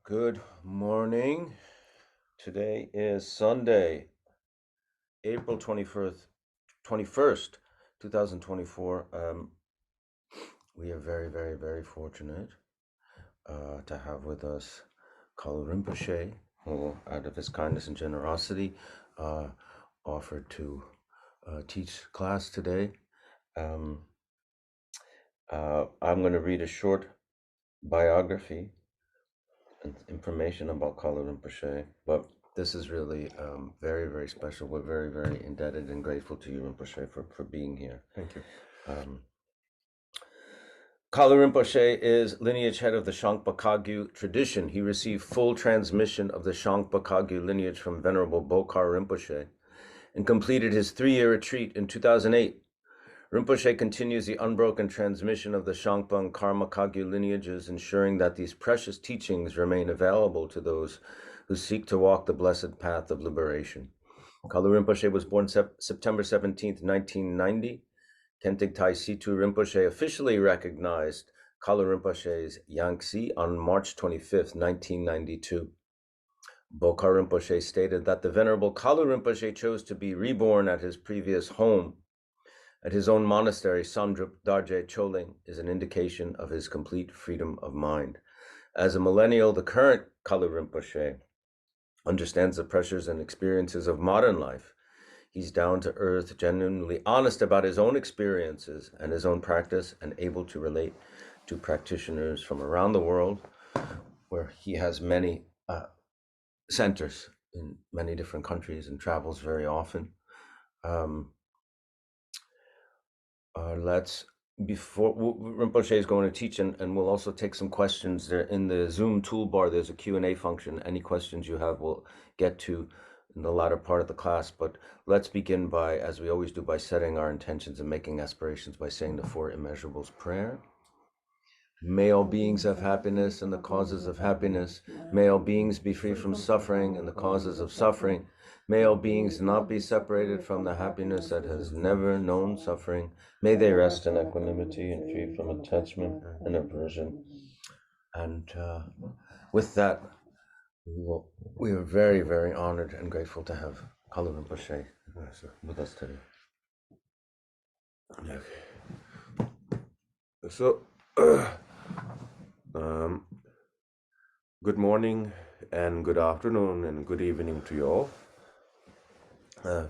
Good morning. Today is Sunday, April 21st, 2024. We are very, very, very fortunate to have with us Kalu Rinpoche, who, out of his kindness and generosity, offered to teach class today. I'm going to read a short biography and information about Kalu Rinpoche, but this is really very, very special. We're very, very indebted and grateful to you, Rinpoche, for being here. Thank you. Kalu Rinpoche is lineage head of the Shangpa Kagyu tradition. He received full transmission of the Shangpa Kagyu lineage from Venerable Bokhar Rinpoche and completed his 3-year retreat in 2008. Rinpoche continues the unbroken transmission of the Shangpa and Karma Kagyu lineages, ensuring that these precious teachings remain available to those who seek to walk the blessed path of liberation. Kalu Rinpoche was born September 17, 1990. Khentig Tai Situ Rinpoche officially recognized Kalu Rinpoche's Yangtze on March 25, 1992. Bokhar Rinpoche stated that the Venerable Kalu Rinpoche chose to be reborn at his previous home at his own monastery, Samdrup Darje Choling, is an indication of his complete freedom of mind. As a millennial, the current Kalu Rinpoche understands the pressures and experiences of modern life. He's down to earth, genuinely honest about his own experiences and his own practice, and able to relate to practitioners from around the world, where he has many centers in many different countries and travels very often. Before Rinpoche is going to teach, and we'll also take some questions there in the Zoom toolbar. There's a Q&A function. Any questions you have, we'll get to in the latter part of the class. But let's begin by, as we always do, by setting our intentions and making aspirations by saying the Four Immeasurables prayer. May all beings have happiness and the causes of happiness. May all beings be free from suffering and the causes of suffering. May all beings not be separated from the happiness that has never known suffering. May they rest in equanimity and free from attachment and aversion. And with that, we are very, very honored and grateful to have Kalu Rinpoche with us today. Okay. So, good morning and good afternoon and good evening to you all.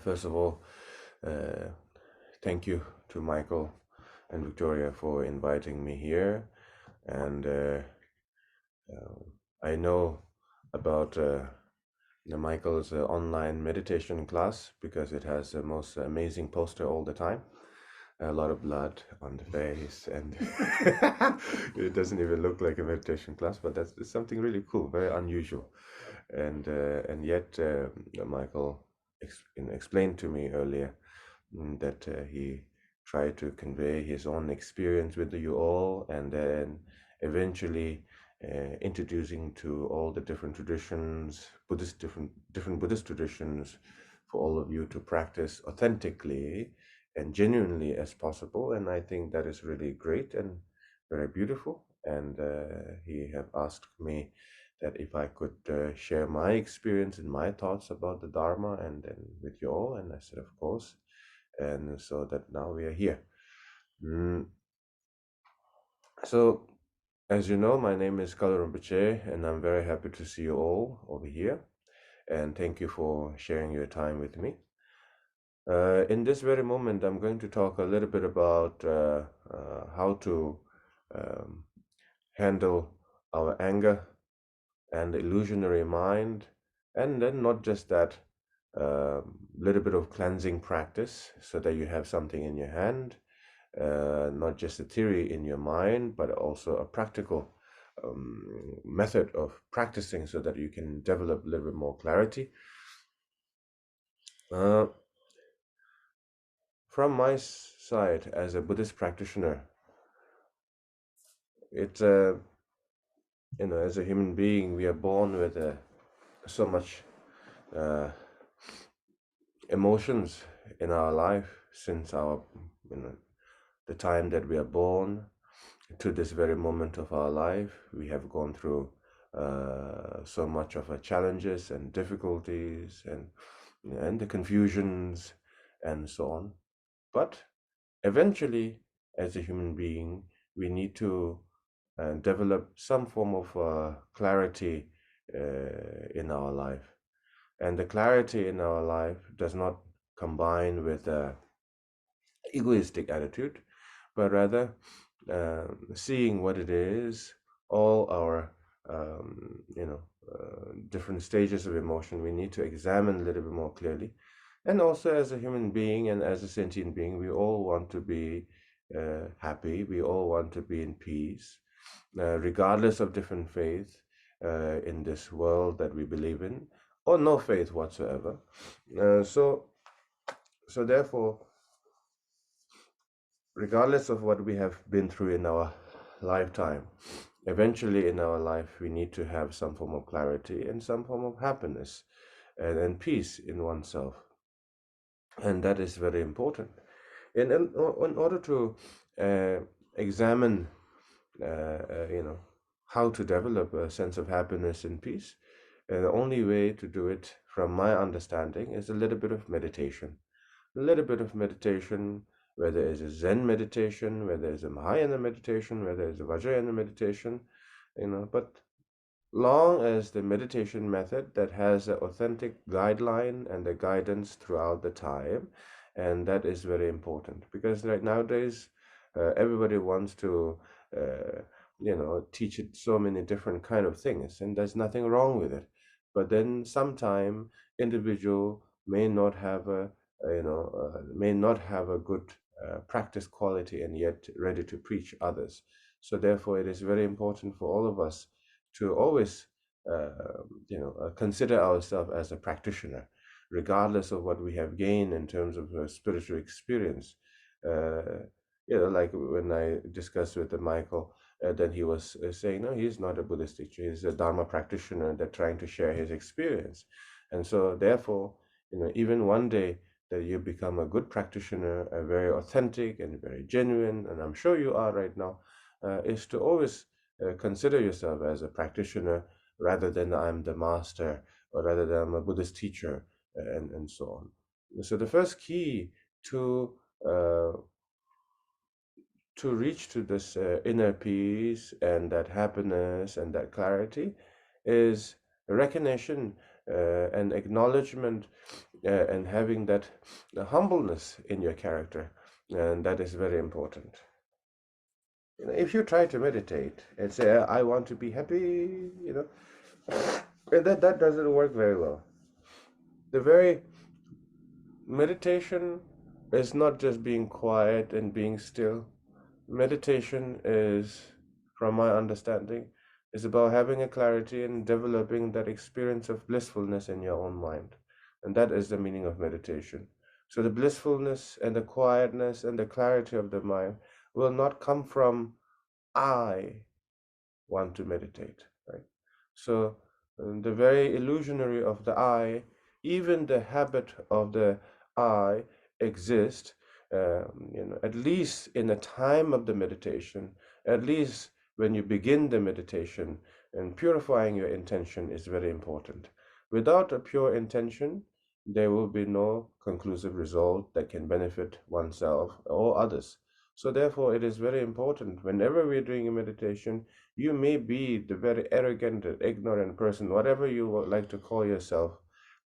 First of all, thank you to Michael and Victoria for inviting me here. And I know about Michael's online meditation class because it has the most amazing poster all the time. A lot of blood on the face, and it doesn't even look like a meditation class, but that's something really cool, very unusual. And yet Michael explained to me earlier that he tried to convey his own experience with you all, and then eventually introducing to all the different traditions, different Buddhist traditions, for all of you to practice authentically and genuinely as possible. And I think that is really great and very beautiful. And he have asked me that if I could share my experience and my thoughts about the Dharma and with you all. And I said, of course. And so that now we are here. So, as you know, my name is Kalu Rinpoche, and I'm very happy to see you all over here. And thank you for sharing your time with me. In this very moment, I'm going to talk a little bit about how to handle our anger and illusionary mind, and then not just that, little bit of cleansing practice so that you have something in your hand, not just a theory in your mind, but also a practical method of practicing so that you can develop a little bit more clarity. From my side as a Buddhist practitioner, it's as a human being, we are born with so much emotions in our life since our the time that we are born to this very moment of our life. We have gone through so much of our challenges and difficulties and the confusions and so on. But eventually, as a human being, we need to develop some form of clarity in our life. And the clarity in our life does not combine with egoistic attitude, but rather seeing what it is, all our different stages of emotion, we need to examine a little bit more clearly. And also, as a human being and as a sentient being, we all want to be happy. We all want to be in peace, regardless of different faiths in this world that we believe in, or no faith whatsoever. So therefore, regardless of what we have been through in our lifetime, eventually in our life we need to have some form of clarity and some form of happiness and peace in oneself, and that is very important. In order to examine how to develop a sense of happiness and peace, the only way to do it, from my understanding, is a little bit of meditation. A little bit of meditation, whether it's a Zen meditation, whether it's a Mahayana meditation, whether it's a Vajrayana meditation, but long as the meditation method that has an authentic guideline and the guidance throughout the time, and that is very important, because right nowadays everybody wants to teach it so many different kind of things, and there's nothing wrong with it, but then sometime individual may not have a good practice quality and yet ready to preach others. So therefore it is very important for all of us to always consider ourselves as a practitioner, regardless of what we have gained in terms of spiritual experience. Like when I discussed with Michael, then he was saying, no, he's not a Buddhist teacher. He's a Dharma practitioner that trying to share his experience. And so therefore, even one day that you become a good practitioner, a very authentic and very genuine, and I'm sure you are right now, is to always consider yourself as a practitioner rather than I'm the master or rather than I'm a Buddhist teacher and so on. So the first key to reach to this inner peace and that happiness and that clarity is recognition and acknowledgement and having that humbleness in your character, and that is very important. If you try to meditate and say, I want to be happy, that doesn't work very well. The very meditation is not just being quiet and being still. Meditation is, from my understanding, is about having a clarity and developing that experience of blissfulness in your own mind. And that is the meaning of meditation. So the blissfulness and the quietness and the clarity of the mind will not come from I want to meditate, right? So the very illusionary of the I, even the habit of the I exists, at least in the time of the meditation, at least when you begin the meditation, and purifying your intention is very important. Without a pure intention, there will be no conclusive result that can benefit oneself or others. So therefore, it is very important whenever we're doing a meditation, you may be the very arrogant and ignorant person, whatever you would like to call yourself,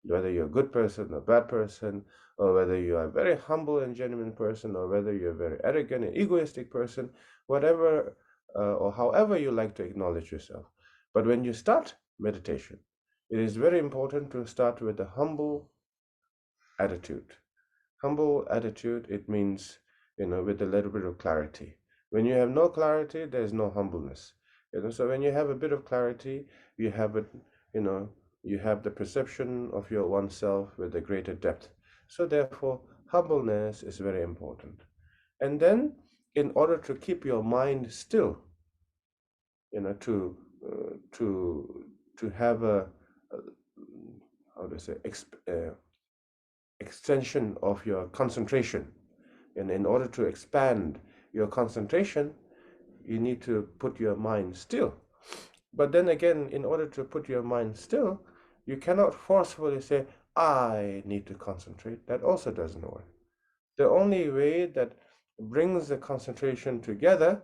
whether you're a good person or bad person, or whether you are a very humble and genuine person, or whether you're a very arrogant and egoistic person, whatever or however you like to acknowledge yourself. But when you start meditation, it is very important to start with a humble attitude. Humble attitude, it means, with a little bit of clarity. When you have no clarity, there's no humbleness. So when you have a bit of clarity, you have it, you have the perception of your oneself with a greater depth. So therefore, humbleness is very important. And then, in order to keep your mind still, to have a how to say extension of your concentration, and in order to expand your concentration, you need to put your mind still. But then again, in order to put your mind still, you cannot forcefully say, I need to concentrate. That also doesn't work. The only way that brings the concentration together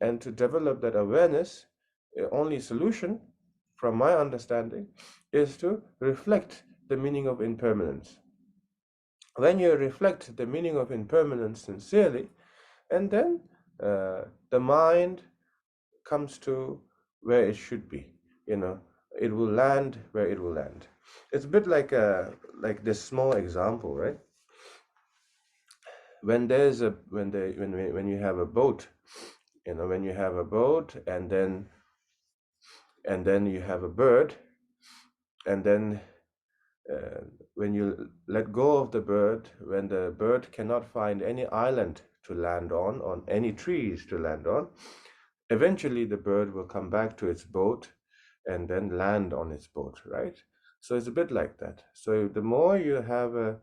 and to develop that awareness, the only solution, from my understanding, is to reflect the meaning of impermanence. When you reflect the meaning of impermanence sincerely, and then the mind comes to where it should be, it will land where it will land. It's a bit like this small example, right? When you have a boat, when you have a boat, and then you have a bird, and then when you let go of the bird, when the bird cannot find any island to land on any trees to land on, eventually the bird will come back to its boat and then land on its boat, right? So it's a bit like that. So the more you have a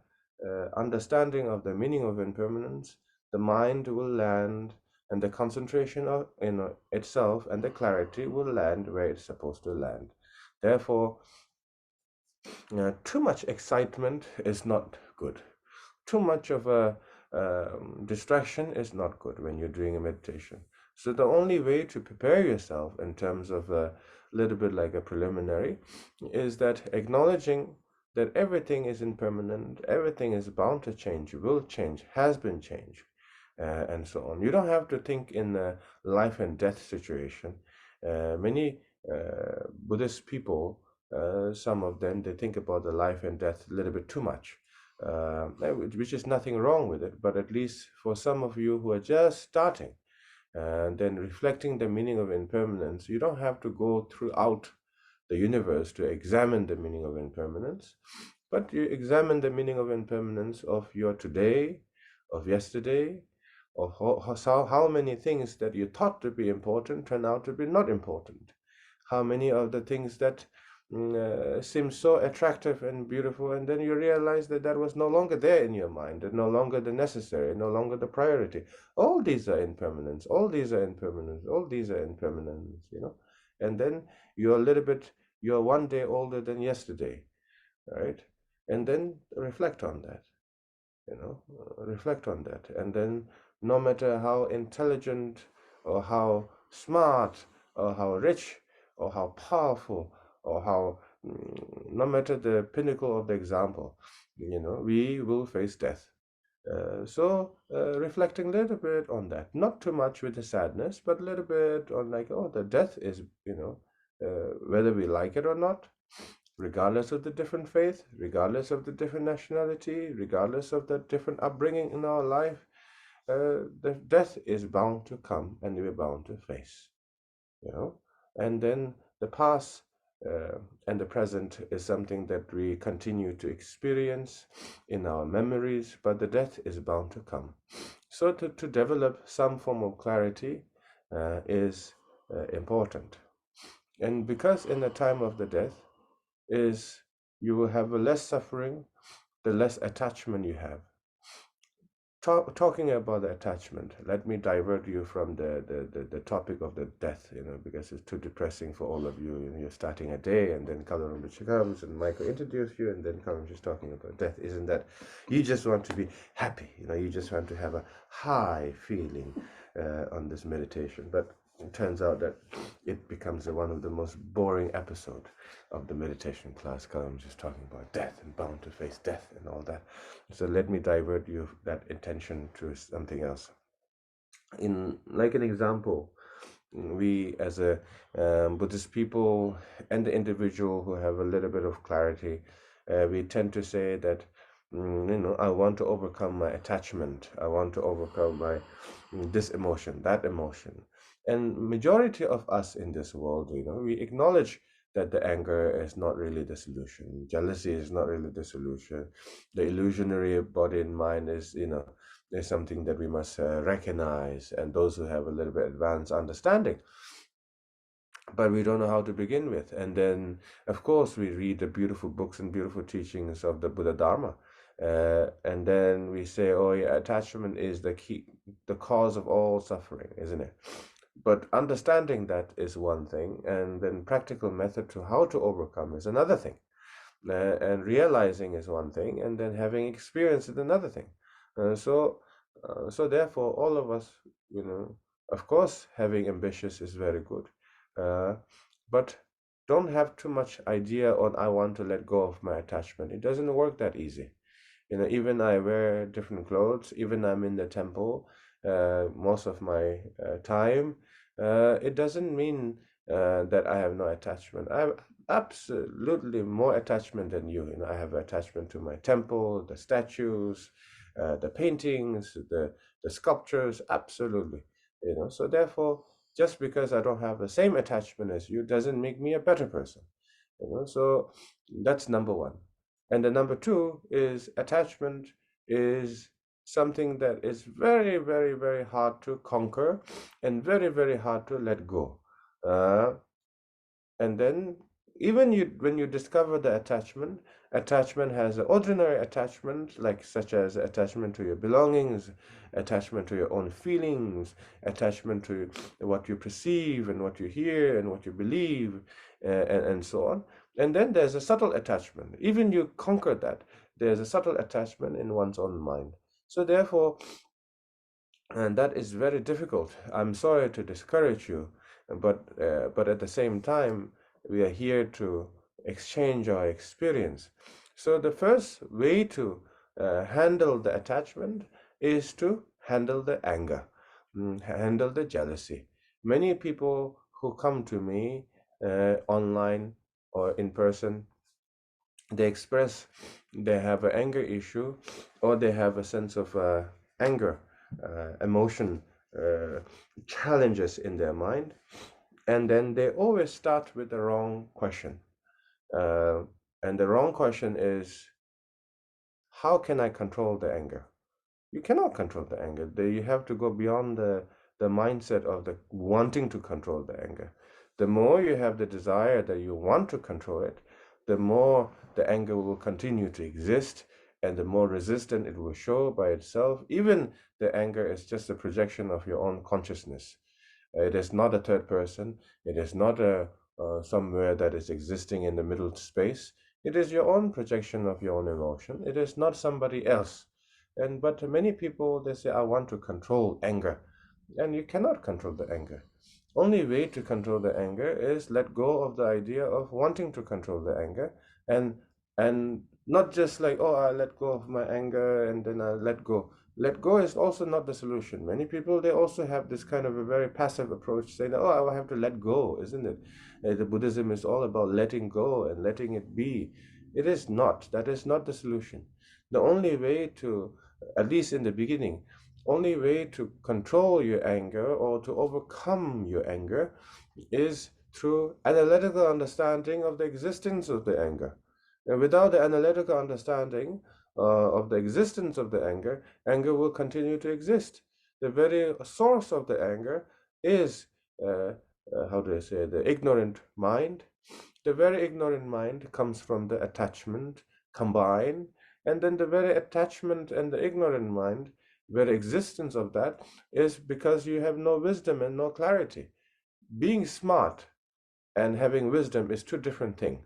understanding of the meaning of impermanence, the mind will land, and the concentration of itself and the clarity will land where it's supposed to land. Therefore, too much excitement is not good. Too much of a distraction is not good when you're doing a meditation. So the only way to prepare yourself in terms of a little bit like a preliminary is that acknowledging that everything is impermanent, everything is bound to change, will change, has been changed, and so on. You don't have to think in a life and death situation. Many Buddhist people, some of them, they think about the life and death a little bit too much, which is nothing wrong with it. But at least for some of you who are just starting, and then reflecting the meaning of impermanence, you don't have to go throughout the universe to examine the meaning of impermanence, but you examine the meaning of impermanence of your today, of yesterday, of how many things that you thought to be important turn out to be not important. How many of the things that seem so attractive and beautiful, and then you realize that that was no longer there in your mind, and no longer the necessary, no longer the priority. All these are impermanence, all these are impermanence, all these are impermanence, and then you're one day older than yesterday, right? And then reflect on that, reflect on that. And then no matter how intelligent or how smart or how rich or how powerful or how, no matter the pinnacle of the example, we will face death. So reflecting a little bit on that, not too much with the sadness, but a little bit on like, oh, the death is, whether we like it or not, regardless of the different faith, regardless of the different nationality, regardless of the different upbringing in our life, the death is bound to come, and we're bound to face, and then the past and the present is something that we continue to experience in our memories, but the death is bound to come. So to develop some form of clarity is important. And because in the time of the death is you will have a less suffering, the less attachment you have. Talking about the attachment, let me divert you from the topic of the death, because it's too depressing for all of you. You're starting a day, and then Kalu Rinpoche comes, and Michael introduces you, and then Kalu is talking about death. Isn't that? You just want to be happy, you just want to have a high feeling on this meditation. But it turns out that it becomes one of the most boring episodes of the meditation class. Kalam just talking about death and bound to face death and all that. So let me divert you that intention to something else. In like an example, we as a Buddhist people and the individual who have a little bit of clarity, we tend to say that I want to overcome my attachment. I want to overcome my this emotion, that emotion. And majority of us in this world, we acknowledge that the anger is not really the solution. Jealousy is not really the solution. The illusionary body and mind is, is something that we must recognize. And those who have a little bit advanced understanding, but we don't know how to begin with. And then, of course, we read the beautiful books and beautiful teachings of the Buddha Dharma. And then we say, oh, yeah, attachment is the key, the cause of all suffering, isn't it? But understanding that is one thing, and then practical method to how to overcome is another thing. And realizing is one thing, and then having experience is another thing. So therefore, all of us, of course, having ambitious is very good, but don't have too much idea on I want to let go of my attachment. It doesn't work that easy. Even I wear different clothes, even I'm in the temple most of my time, it doesn't mean that I have no attachment. I have absolutely more attachment than you. I have attachment to my temple, the statues, the paintings, the sculptures, absolutely. So therefore, just because I don't have the same attachment as you doesn't make me a better person. So that's number one. And the number two is attachment is something that is very, very, very hard to conquer and very, very hard to let go. And then even when you discover the attachment has an ordinary attachment, like such as attachment to your belongings, attachment to your own feelings, attachment to what you perceive and what you hear and what you believe, and so on. And then there's a subtle attachment. Even you conquer that, there's a subtle attachment in one's own mind. So therefore, and that is very difficult. I'm sorry to discourage you, but at the same time, we are here to exchange our experience. So the first way to handle the attachment is to handle the anger, handle the jealousy. Many people who come to me online or in person, they express they have an anger issue, or they have a sense of anger, emotion, uh, challenges in their mind, and then they always start with the wrong question. Uh, and the wrong question is, how can I control the anger? You cannot control the anger. You have to go beyond the mindset of the wanting to control the anger. The more you have the desire that you want to control it, the more the anger will continue to exist, and the more resistant it will show by itself. Even the anger is just a projection of your own consciousness. It is not a third person. It is not a somewhere that is existing in the middle space. It is your own projection of your own emotion. It is not somebody else. But many people, they say, I want to control anger. And you cannot control the anger. Only way to control the anger is let go of the idea of wanting to control the anger, and not just like, oh, I let go of my anger and then I let go. Let go is also not the solution. Many people, they also have this kind of a very passive approach, saying, oh, I will have to let go, isn't it? The Buddhism is all about letting go and letting it be. It is not. That is not the solution. The only way to, at least in the beginning, only way to control your anger or to overcome your anger is through analytical understanding of the existence of the anger. And without the analytical understanding of the existence of the anger, anger will continue to exist. The very source of the anger is, how do I say, the ignorant mind. The very ignorant mind comes from the attachment combined, and then the very attachment and the ignorant mind, very existence of that, is because you have no wisdom and no clarity. Being smart and having wisdom is two different things.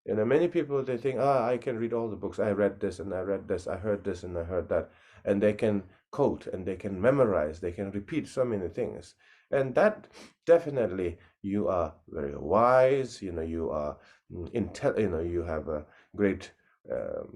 Many people, they think, I can read all the books. I read this and I read this. I heard this and I heard that. And they can quote and they can memorize. They can repeat so many things. And that definitely, you are very wise. You are you have a great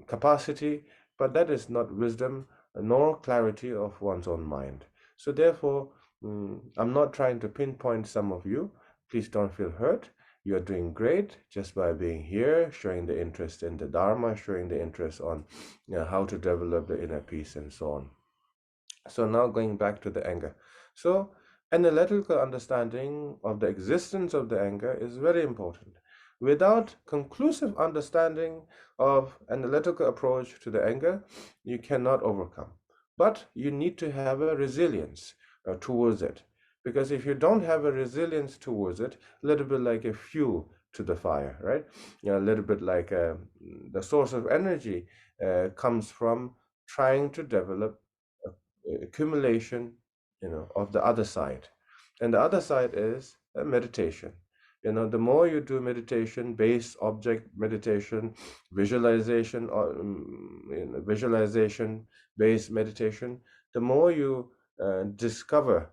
capacity. But that is not wisdom nor clarity of one's own mind. So therefore, I'm not trying to pinpoint some of you. Please don't feel hurt. You're doing great just by being here, showing the interest in the Dharma, showing the interest on how to develop the inner peace and so on. So now going back to the anger. So analytical understanding of the existence of the anger is very important. Without conclusive understanding of analytical approach to the anger, you cannot overcome. But you need to have a resilience towards it. Because if you don't have a resilience towards it, a little bit like a fuel to the fire, right? A little bit like the source of energy comes from trying to develop accumulation, of the other side. And the other side is meditation. The more you do meditation, based object meditation, visualization, or visualization based meditation, the more you discover,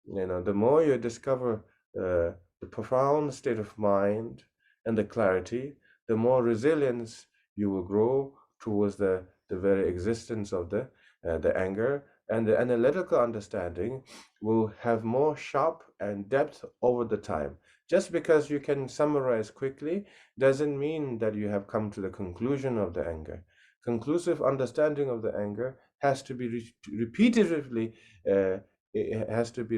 the more you discover the profound state of mind and the clarity, the more resilience you will grow towards the very existence of the anger, and the analytical understanding will have more sharp and depth over the time. Just because you can summarize quickly doesn't mean that you have come to the conclusion of the anger. Conclusive understanding of the anger has to be repeatedly it has to be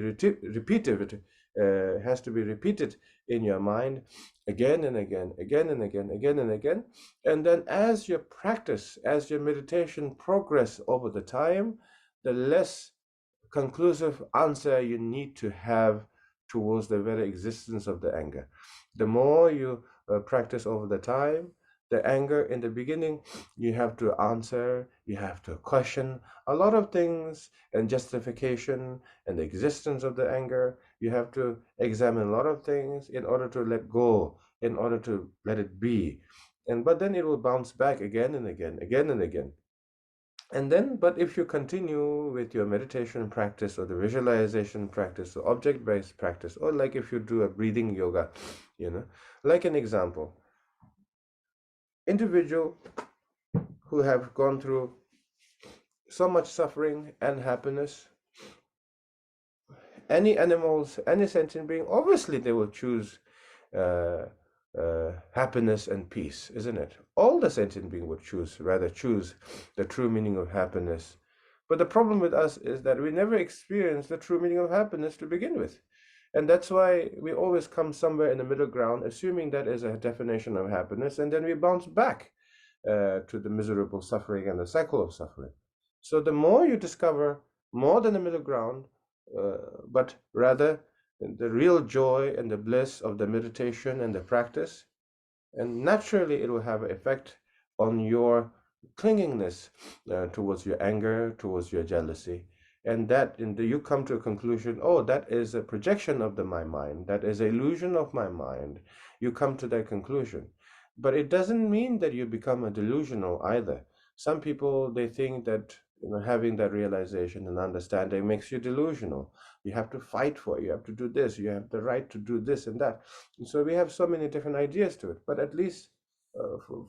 has to be repeated in your mind again and again, again and again, again and again. And then as your practice, as your meditation progress over the time, the less conclusive answer you need to have towards the very existence of the anger. The more you practice over the time, the anger in the beginning, you have to answer, you have to question a lot of things and justification and the existence of the anger. You have to examine a lot of things in order to let go, in order to let it be. But then it will bounce back again and again, again and again. And then, but if you continue with your meditation practice or the visualization practice or object-based practice, or like if you do a breathing yoga, like an example, individual who have gone through so much suffering and happiness, any animals, any sentient being, obviously they will choose uh, happiness and peace, isn't it? All the sentient being would rather choose the true meaning of happiness. But the problem with us is that we never experience the true meaning of happiness to begin with. And that's why we always come somewhere in the middle ground, assuming that is a definition of happiness, and then we bounce back to the miserable suffering and the cycle of suffering. So the more you discover more than the middle ground, but rather the real joy and the bliss of the meditation and the practice, and naturally it will have an effect on your clingingness towards your anger, towards your jealousy. And that you come to a conclusion, oh, that is a projection of my mind, that is an illusion of my mind. You come to that conclusion. But it doesn't mean that you become a delusional either. Some people, they think that having that realization and understanding makes you delusional. You have to fight for it. You have to do this. You have the right to do this and that. And so we have so many different ideas to it. But at least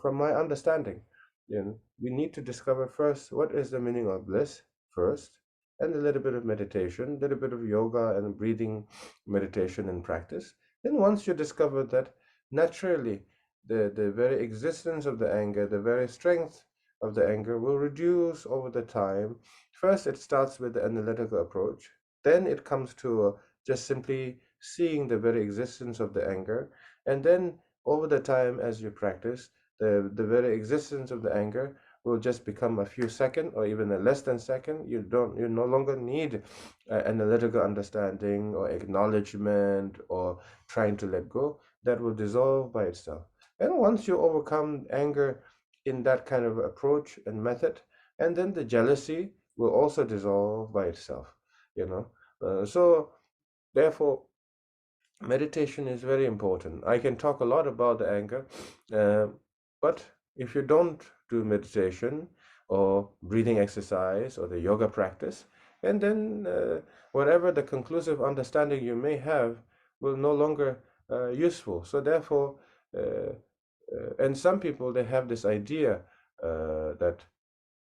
from my understanding, we need to discover first what is the meaning of bliss first, and a little bit of meditation, a little bit of yoga and breathing meditation and practice. Then once you discover that, naturally, the very existence of the anger, the very strength of the anger will reduce over the time. First, it starts with the analytical approach. Then it comes to just simply seeing the very existence of the anger. And then over the time, as you practice, the very existence of the anger will just become a few seconds or even a less than second. You no longer need analytical understanding or acknowledgement or trying to let go. That will dissolve by itself. And once you overcome anger in that kind of approach and method, and then the jealousy will also dissolve by itself, so therefore meditation is very important. I can talk a lot about the anger, but if you don't do meditation or breathing exercise or the yoga practice, and then whatever the conclusive understanding you may have will no longer useful. So therefore, and some people, they have this idea that,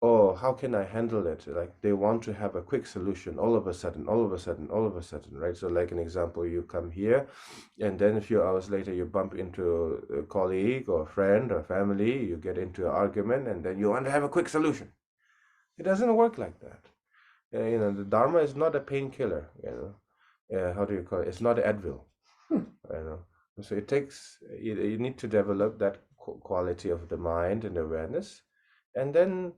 oh, how can I handle it? Like they want to have a quick solution all of a sudden, all of a sudden, all of a sudden, right? So like an example, you come here and then a few hours later you bump into a colleague or a friend or family, you get into an argument, and then you want to have a quick solution. It doesn't work like that. The Dharma is not a painkiller, how do you call it? It's not Advil, So it takes, you need to develop that quality of the mind and awareness, and then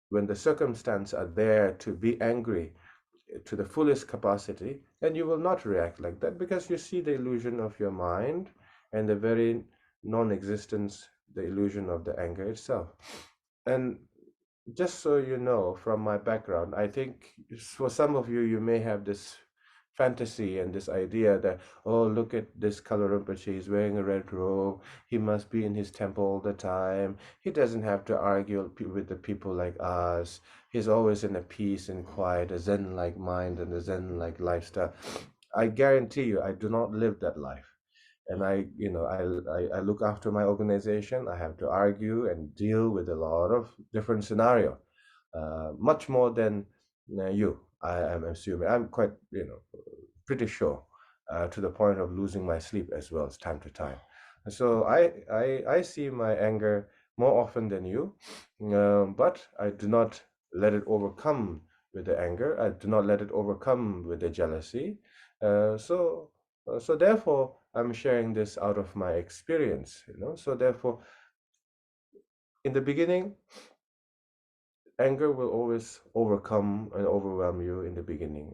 when the circumstances are there to be angry to the fullest capacity, then you will not react like that, because you see the illusion of your mind and the very non-existence, the illusion of the anger itself. And just so you know from my background, I think for some of you, you may have this fantasy and this idea that, oh, look at this Kalu Rinpoche, he's wearing a red robe, he must be in his temple all the time, he doesn't have to argue with the people like us, he's always in a peace and quiet, a Zen-like mind and a Zen-like lifestyle. I guarantee you, I do not live that life. And I look after my organization. I have to argue and deal with a lot of different scenario, much more than you. I am assuming. I'm quite, pretty sure, to the point of losing my sleep as well as time to time. So I see my anger more often than you, but I do not let it overcome with the anger. I do not let it overcome with the jealousy. So therefore, I'm sharing this out of my experience. So therefore, in the beginning, anger will always overcome and overwhelm you in the beginning,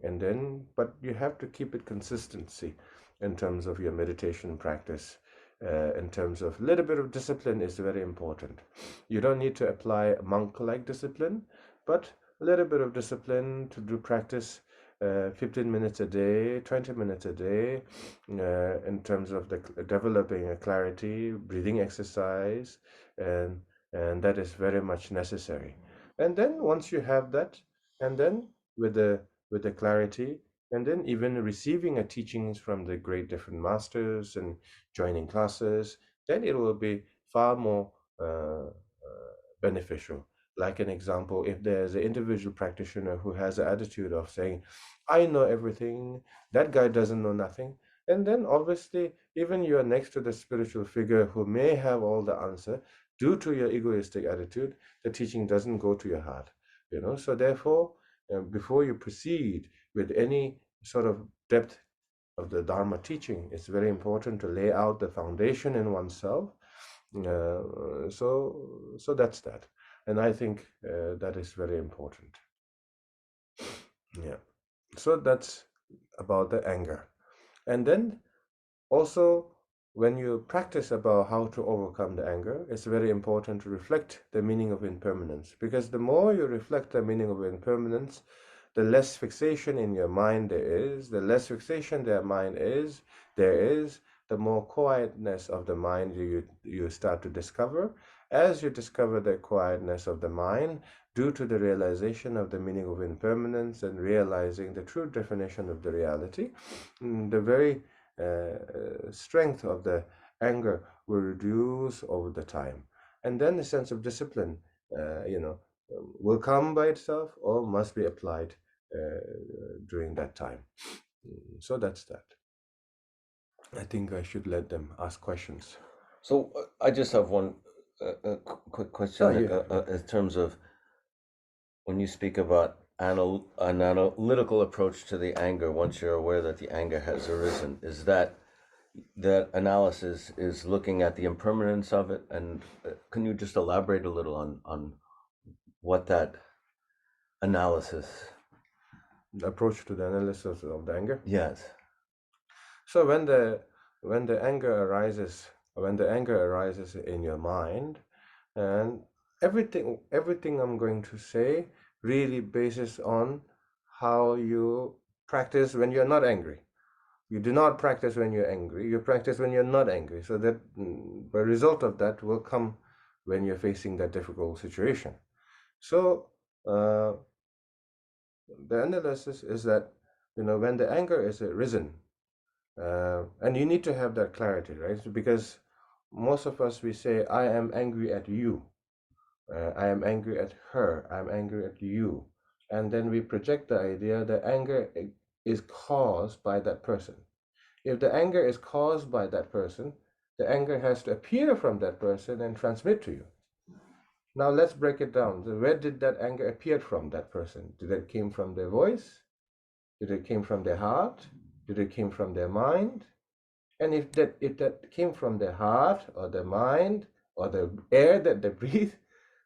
but you have to keep it consistency in terms of your meditation practice. In terms of little bit of discipline is very important. You don't need to apply monk-like discipline, but a little bit of discipline to do practice, 15 minutes a day, 20 minutes a day, in terms of developing a clarity, breathing exercise, and that is very much necessary. And then once you have that, and then with the clarity, and then even receiving a teachings from the great different masters and joining classes, then it will be far more beneficial. Like an example, if there's an individual practitioner who has an attitude of saying, I know everything, that guy doesn't know nothing, and then obviously, even you are next to the spiritual figure who may have all the answer, due to your egoistic attitude, the teaching doesn't go to your heart. So therefore, before you proceed with any sort of depth of the Dharma teaching, it's very important to lay out the foundation in oneself. So that's that, and I think that is very important. Yeah. So that's about the anger, and then also, when you practice about how to overcome the anger, it's very important to reflect the meaning of impermanence, because the more you reflect the meaning of impermanence, the less fixation in your mind there is, the less fixation there is, the more quietness of the mind you start to discover. As you discover the quietness of the mind, due to the realization of the meaning of impermanence and realizing the true definition of the reality, the very strength of the anger will reduce over the time. And then the sense of discipline, will come by itself or must be applied during that time. So that's that. I think I should let them ask questions. So I just have one quick question in terms of when you speak about an analytical approach to the anger. Once you're aware that the anger has arisen, is that analysis is looking at the impermanence of it? And can you just elaborate a little on what that analysis? The approach to the analysis of the anger. Yes. So when the anger arises, in your mind, and everything I'm going to say really bases on how you practice when you're not angry. You do not practice when you're angry, you practice when you're not angry, so that the result of that will come when you're facing that difficult situation. So the analysis is that, when the anger is risen, and you need to have that clarity, right? Because most of us, we say, I am angry at you, I am angry at her, I'm angry at you, and then we project the idea that anger is caused by that person. If the anger is caused by that person, the anger has to appear from that person and transmit to you. Now let's break it down. Where did that anger appear from that person? Did it came from their voice? Did it came from their heart? Did it came from their mind? And if that came from their heart or their mind or the air that they breathe,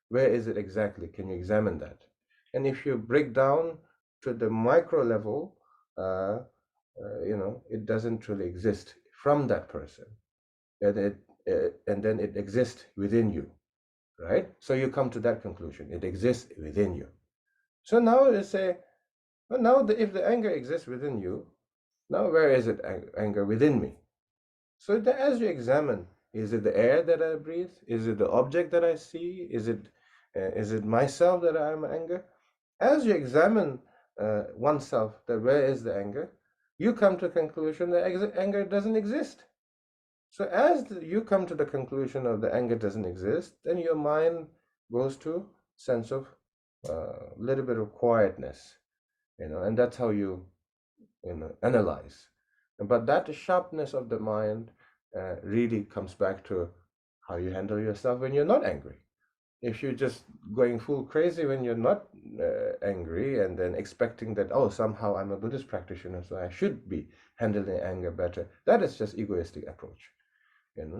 where is it exactly? Can you examine that? And if you break down to the micro level, it doesn't really exist from that person, and then it exists within you. right? So you come to that conclusion. It exists within you. So now you say, well, now if the anger exists within you, now where is it, anger within me? So as you examine, is it the air that I breathe? Is it the object that I see? Is it myself that I am anger? As you examine oneself, that where is the anger, you come to a conclusion that anger doesn't exist. So as you come to the conclusion of the anger doesn't exist, then your mind goes to sense of a little bit of quietness, and that's how you analyze. But that sharpness of the mind really comes back to how you handle yourself when you're not angry. If you're just going full crazy when you're not angry, and then expecting that, oh, somehow I'm a Buddhist practitioner, so I should be handling anger better, that is just egoistic approach.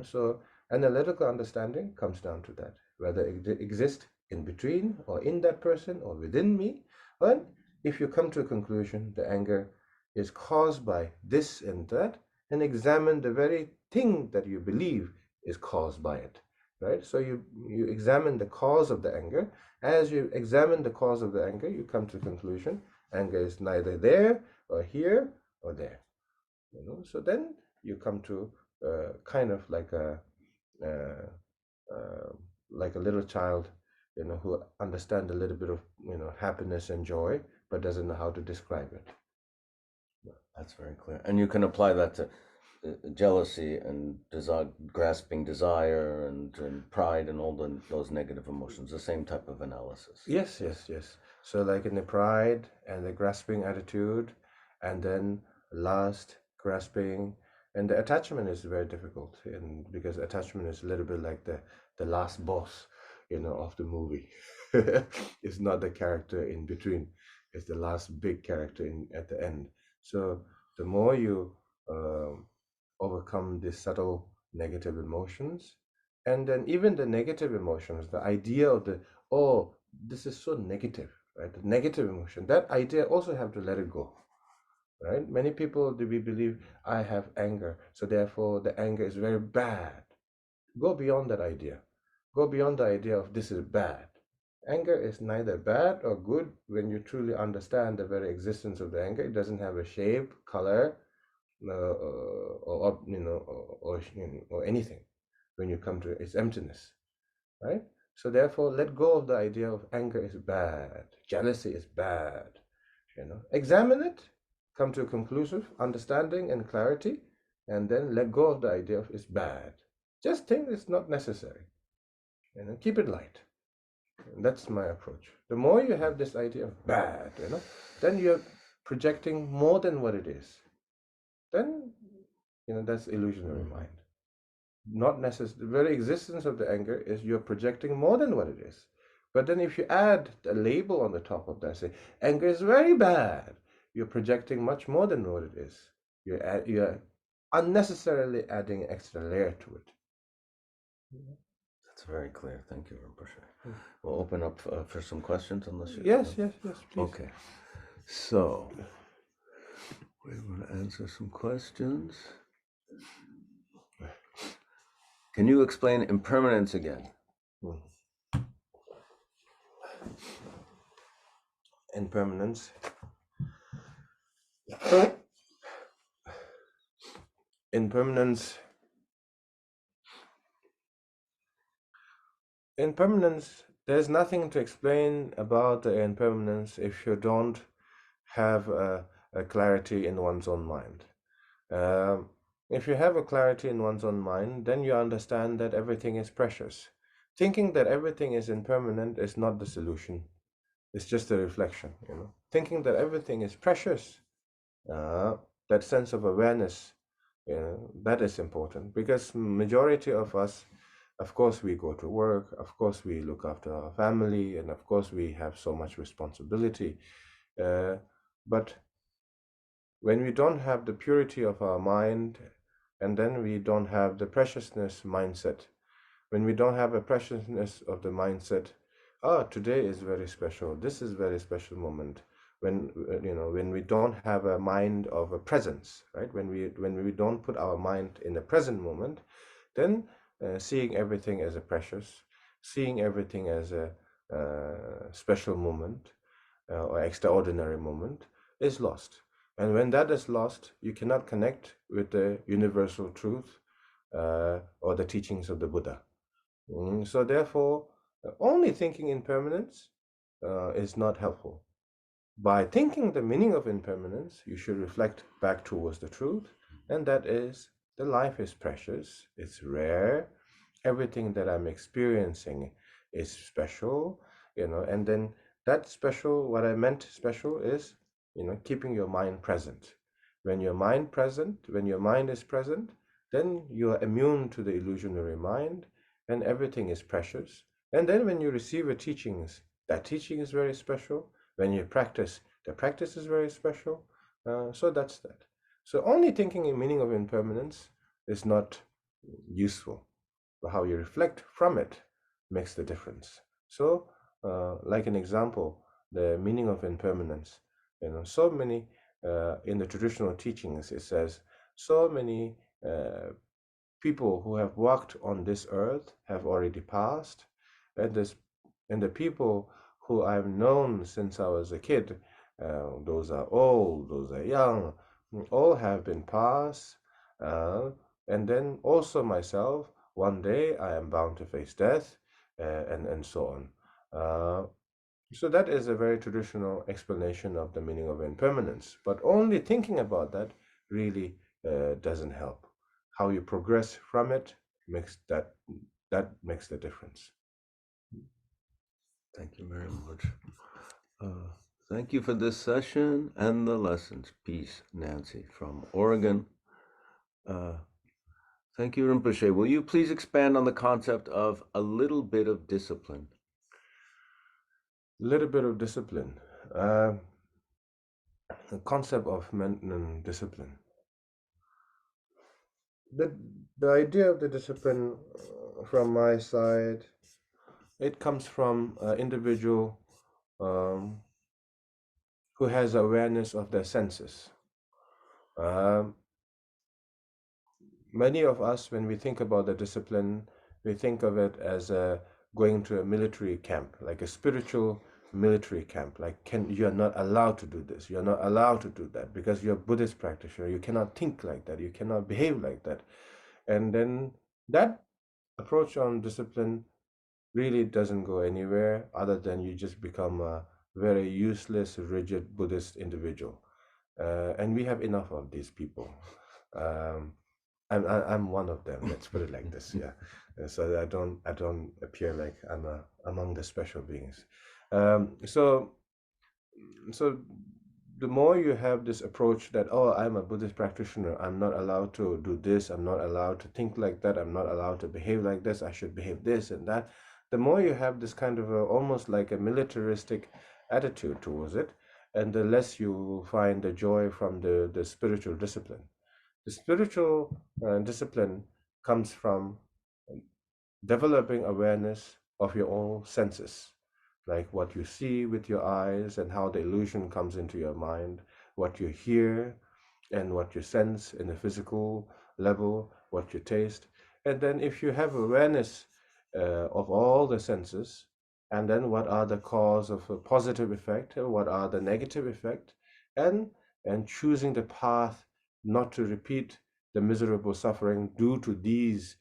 So analytical understanding comes down to that, whether it exists in between or in that person or within me. But if you come to a conclusion the anger is caused by this and that, and examine the very thing that you believe is caused by it, right? So you examine the cause of the anger. As you examine the cause of the anger, you come to the conclusion anger is neither there or here or there. So then you come to kind of uh, like a little child, who understand a little bit of happiness and joy, but doesn't know how to describe it. That's very clear. And you can apply that to jealousy and grasping desire and pride and all those negative emotions, the same type of analysis. Yes. So like in the pride and the grasping attitude, and then lust, grasping, and the attachment is very difficult, and because attachment is a little bit like the last boss, of the movie. It's not the character in between, it's the last big character at the end. So the more you overcome these subtle negative emotions, and then even the negative emotions, the idea of oh, this is so negative, right? The negative emotion, that idea also have to let it go, right? Many people, we believe I have anger, so therefore the anger is very bad. Go beyond that idea. Go beyond the idea of this is bad. Anger is neither bad or good when you truly understand the very existence of the anger. It doesn't have a shape, color, or anything. When you come to its emptiness, right? So therefore, let go of the idea of anger is bad, jealousy is bad. Examine it, come to a conclusive understanding and clarity, and then let go of the idea of it's bad. Just think it's not necessary. Keep it light. And that's my approach. The more you have this idea of bad, then you're projecting more than what it is. Then, that's illusionary mind. Not necessary. The very existence of the anger is you're projecting more than what it is. But then if you add a label on the top of that, say, anger is very bad, you're projecting much more than what it is. You're unnecessarily adding an extra layer to it. That's very clear. Thank you, Rinpoche. We'll open up for some questions unless you... Yes, please. Okay. So, we want to answer some questions. Can you explain impermanence again? Impermanence. Impermanence, there's nothing to explain about the impermanence if you don't have a clarity in one's own mind. If you have a clarity in one's own mind, then you understand that everything is precious. Thinking that everything is impermanent is not the solution. It's just a reflection, Thinking that everything is precious, that sense of awareness, that is important, because majority of us, of course, we go to work, of course, we look after our family, and of course, we have so much responsibility. But when we don't have the purity of our mind, and then we don't have the preciousness mindset, when we don't have a preciousness of the mindset, today is very special, this is very special moment, when we don't have a mind of a presence, right? When we don't put our mind in the present moment, then seeing everything as a precious, seeing everything as a special moment or extraordinary moment is lost. And when that is lost, you cannot connect with the universal truth or the teachings of the Buddha. So therefore, only thinking impermanence is not helpful. By thinking the meaning of impermanence, you should reflect back towards the truth, and that is the life is precious, it's rare, everything that I'm experiencing is special, and then that special, what I meant special is, keeping your mind present. When your mind is present, then you are immune to the illusionary mind, and everything is precious. And then when you receive a teachings, that teaching is very special. When you practice, the practice is very special. So that's that. So only thinking in meaning of impermanence is not useful, but how you reflect from it makes the difference. So, like an example, the meaning of impermanence. So many in the traditional teachings, it says so many people who have walked on this earth have already passed, and the people who I've known since I was a kid, those are old, those are young, all have been passed, and then also myself. One day I am bound to face death, and so on. So that is a very traditional explanation of the meaning of impermanence. But only thinking about that really doesn't help. How you progress from it makes that makes the difference. Thank you very much. Thank you for this session and the lessons. Peace, Nancy from Oregon. Thank you, Rinpoche. Will you please expand on the concept of a little bit of discipline? A little bit of discipline. The concept of discipline. The idea of the discipline from my side, it comes from an individual who has awareness of their senses. Many of us, when we think about the discipline, we think of it as going to a military camp, like a spiritual military camp. Like, you are not allowed to do this, you are not allowed to do that, because you're a Buddhist practitioner. You cannot think like that, you cannot behave like that. And then that approach on discipline really doesn't go anywhere other than you just become a very useless, rigid Buddhist individual. And we have enough of these people. I'm one of them. Let's put it like this, yeah. So I don't appear like I'm among the special beings. So the more you have this approach that, oh, I'm a Buddhist practitioner, I'm not allowed to do this, I'm not allowed to think like that, I'm not allowed to behave like this, I should behave this and that. The more you have this kind of almost like a militaristic attitude towards it, and the less you find the joy from the spiritual discipline. The spiritual discipline comes from developing awareness of your own senses, like what you see with your eyes and how the illusion comes into your mind, what you hear and what you sense in the physical level, what you taste. And then if you have awareness of all the senses, and then what are the cause of a positive effect and what are the negative effect, and choosing the path not to repeat the miserable suffering due to these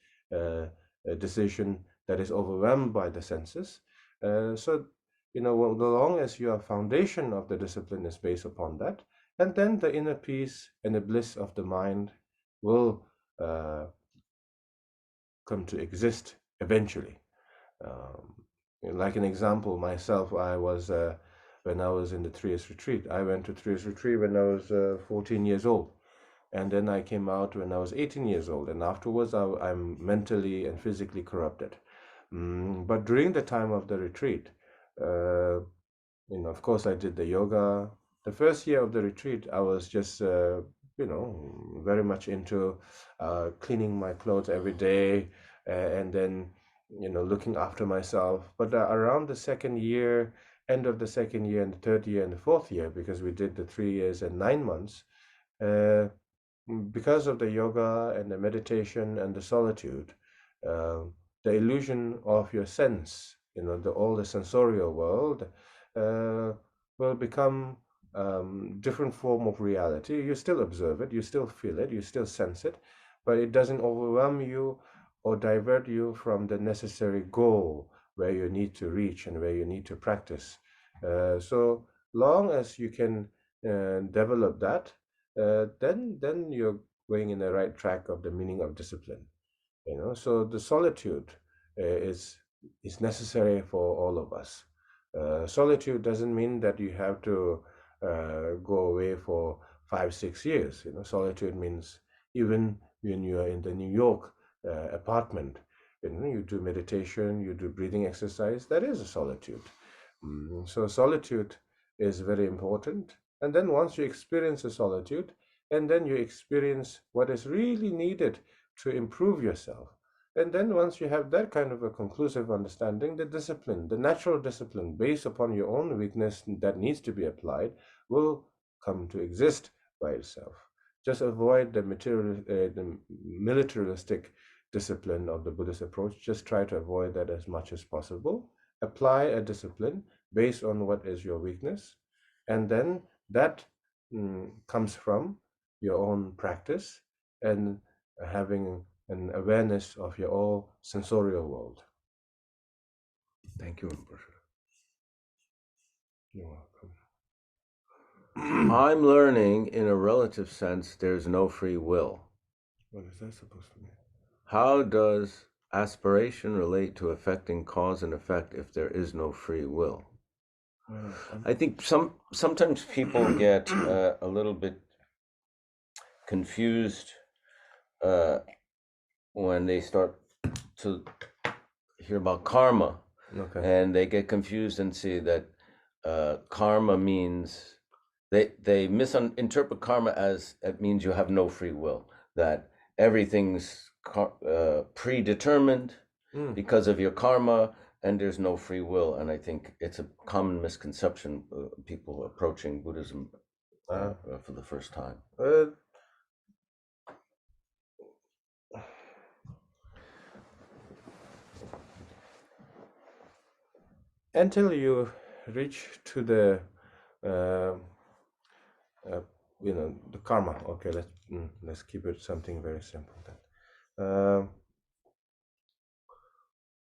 decision that is overwhelmed by the senses. So, the long as your foundation of the discipline is based upon that, and then the inner peace and the bliss of the mind will come to exist eventually. Like an example, myself, I was when I was in the 3 years retreat. I went to 3 years retreat when I was 14 years old. And then I came out when I was 18 years old, and afterwards I'm mentally and physically corrupted. But during the time of the retreat, of course I did the yoga. The first year of the retreat, I was just, very much into cleaning my clothes every day, and then, looking after myself. But around the second year, end of the second year and the third year and the fourth year, because we did the 3 years and 9 months, because of the yoga and the meditation and the solitude, the illusion of your sense, all the sensorial world, will become different form of reality. You still observe it, you still feel it, you still sense it, but it doesn't overwhelm you or divert you from the necessary goal where you need to reach and where you need to practice. So long as you can develop that, then you're going in the right track of the meaning of discipline. So the solitude is necessary for all of us. Solitude doesn't mean that you have to go away for 5-6 years. Solitude means even when you are in the New York apartment, you do meditation, you do breathing exercise. That is a solitude. So solitude is very important. And then once you experience a solitude, and then you experience what is really needed to improve yourself. And then once you have that kind of a conclusive understanding, the discipline, the natural discipline based upon your own weakness that needs to be applied will come to exist by itself. Just avoid the militaristic discipline of the Buddhist approach. Just try to avoid that as much as possible. Apply a discipline based on what is your weakness, and then that comes from your own practice and having an awareness of your all sensorial world. Thank you, Rinpoche. You're welcome. I'm learning, in a relative sense, there's no free will. What is that supposed to mean? How does aspiration relate to affecting cause and effect if there is no free will? I think sometimes people get a little bit confused when they start to hear about karma. Okay. And they get confused and see that karma means they misinterpret karma as it means you have no free will, that everything's predetermined because of your karma and there's no free will. And I think it's a common misconception, people approaching Buddhism for the first time. Until you reach to the the karma. Okay, let's keep it something very simple then.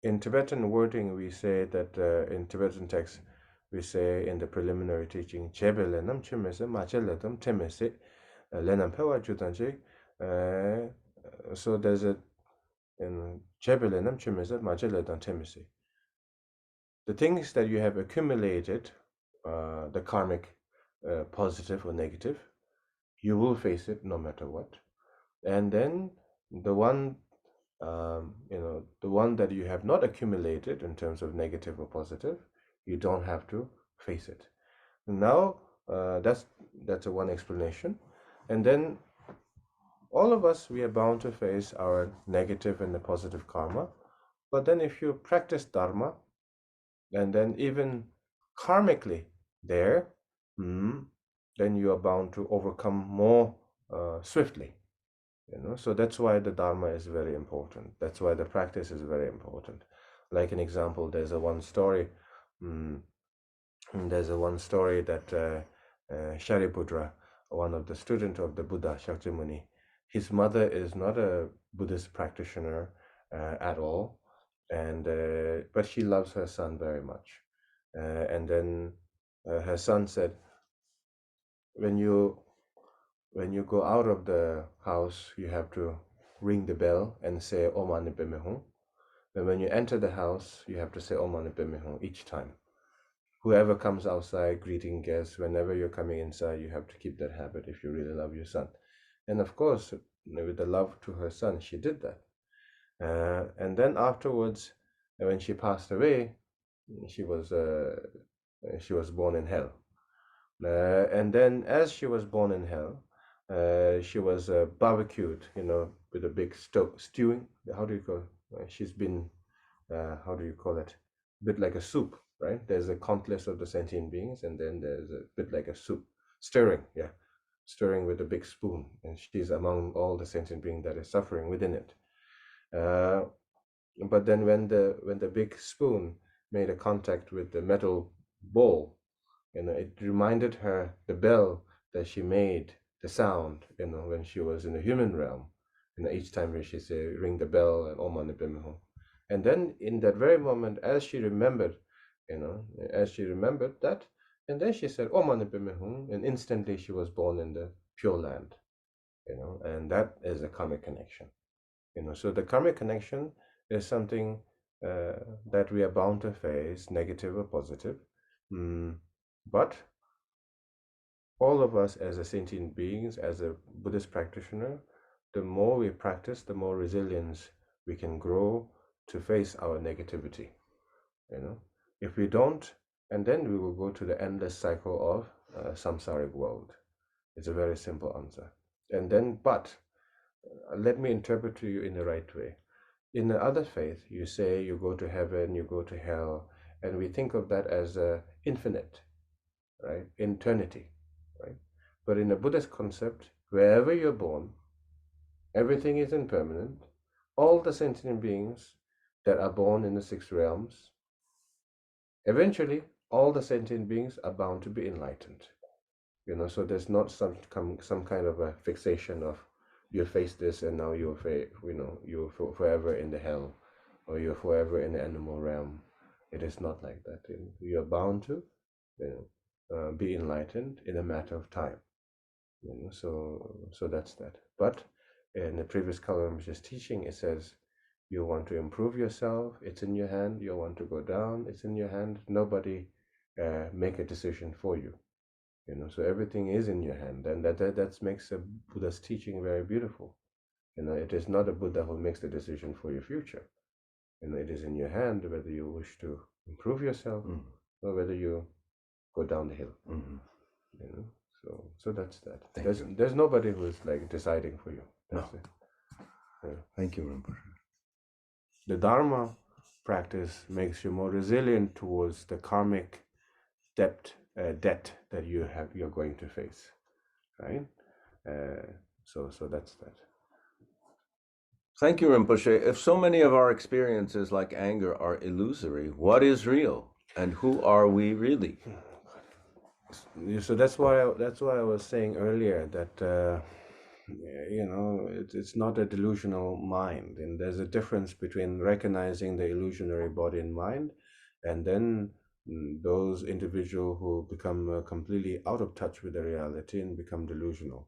In Tibetan wording, we say that in Tibetan text, we say in the preliminary teaching, chebe lenam chimese, mache letam temese, lenam pewa jutanche. So there's a in chebe lenam chimese, mache letam temese. The things that you have accumulated, the karmic, positive or negative, you will face it no matter what. And then the one, the one that you have not accumulated in terms of negative or positive, you don't have to face it. Now, that's a one explanation. And then all of us, we are bound to face our negative and the positive karma. But then if you practice Dharma, and then even karmically there, then you are bound to overcome more swiftly. So that's why the Dharma is very important. That's why the practice is very important. Like an example, there's a one story. There's a one story that Shariputra, one of the student of the Buddha, Shakyamuni, his mother is not a Buddhist practitioner at all, and but she loves her son very much. And then her son said, when you go out of the house, you have to ring the bell and say Om Mani Padme Hum. And when you enter the house, you have to say Om Mani Padme Hum each time. Whoever comes outside greeting guests, whenever you're coming inside, you have to keep that habit if you really love your son. And of course, with the love to her son, she did that. And then afterwards, when she passed away, she was born in hell. And then as she was born in hell, she was barbecued, with a big stewing. How do you call it? She's been, how do you call it? A bit like a soup, right? There's a countless of the sentient beings, and then there's a bit like a soup. Stirring with a big spoon. And she's among all the sentient beings that is suffering within it. But then when the big spoon made a contact with the metal bowl, it reminded her the bell that she made, the sound, when she was in the human realm. Each time when she say ring the bell and Om Mani Padme Hum. And then in that very moment, as she remembered that, and then she said Om Mani Padme Hum, and instantly she was born in the Pure Land. And that is a karmic connection. So the karmic connection is something that we are bound to face, negative or positive. But all of us as a sentient beings, as a Buddhist practitioner, the more we practice, the more resilience we can grow to face our negativity. If we don't, and then we will go to the endless cycle of samsaric world. It's a very simple answer. And then, but let me interpret to you in the right way. In the other faith, you say you go to heaven, you go to hell, and we think of that as infinite, right? Eternity, right? But in the Buddhist concept, wherever you're born, everything is impermanent. All the sentient beings that are born in the six realms, eventually, all the sentient beings are bound to be enlightened. So there's not some kind of a fixation of you face this and now you're forever in the hell, or you're forever in the animal realm. It is not like that. You're bound to be enlightened in a matter of time. So that's that. But in the previous Kalu Rinpoche's teaching, it says you want to improve yourself, it's in your hand. You want to go down, it's in your hand. Nobody make a decision for you. So everything is in your hand, and that makes a Buddha's teaching very beautiful. It is not a Buddha who makes the decision for your future. It is in your hand whether you wish to improve yourself or whether you go down the hill. So that's that. There's nobody who is like deciding for you. That's it. Yeah. Thank you, Rinpoche. The Dharma practice makes you more resilient towards the karmic debt that you're going to face, right? So that's that. Thank you, Rinpoche. If so many of our experiences, like anger, are illusory, what is real, and who are we really? So that's why I was saying earlier that it's not a delusional mind, and there's a difference between recognizing the illusionary body and mind, and then those individuals who become completely out of touch with the reality and become delusional.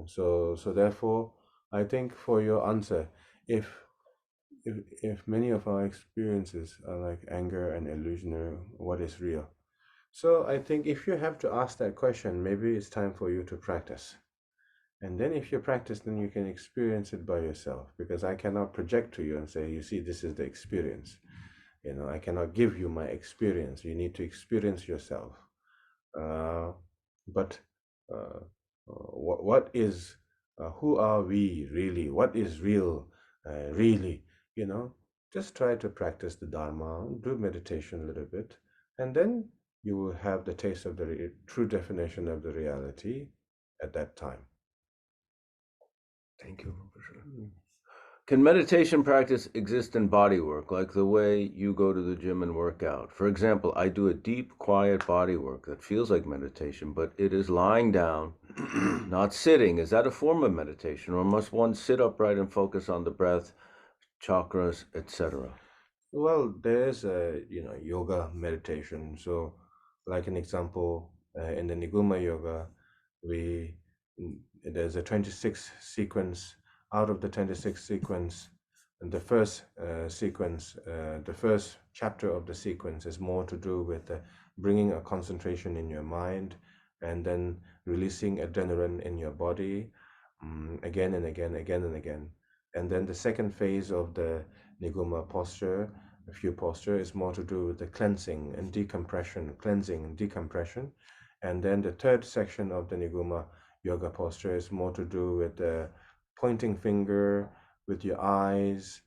So therefore, I think for your answer, if many of our experiences are like anger and illusionary, what is real? So I think if you have to ask that question, maybe it's time for you to practice. And then if you practice, then you can experience it by yourself, because I cannot project to you and say, you see, this is the experience. I cannot give you my experience. You need to experience yourself. But what is, who are we really? What is real, really? Just try to practice the Dharma, do meditation a little bit, and then you will have the taste of the true definition of the reality at that time. Thank you, Rinpoche. Can meditation practice exist in body work, like the way you go to the gym and work out? For example, I do a deep, quiet body work that feels like meditation, but it is lying down, not sitting. Is that a form of meditation, or must one sit upright and focus on the breath, chakras, etc.? Well, there's a yoga meditation. So, like an example, in the Niguma yoga, there's a 26 sequence. Out of the 26 sequence, and the first sequence, the first chapter of the sequence is more to do with bringing a concentration in your mind, and then releasing adrenaline in your body, again and again, again and again. And then the second phase of the Niguma posture, a few posture, is more to do with the cleansing and decompression, cleansing and decompression. And then the third section of the Niguma yoga posture is more to do with the pointing finger with your eyes,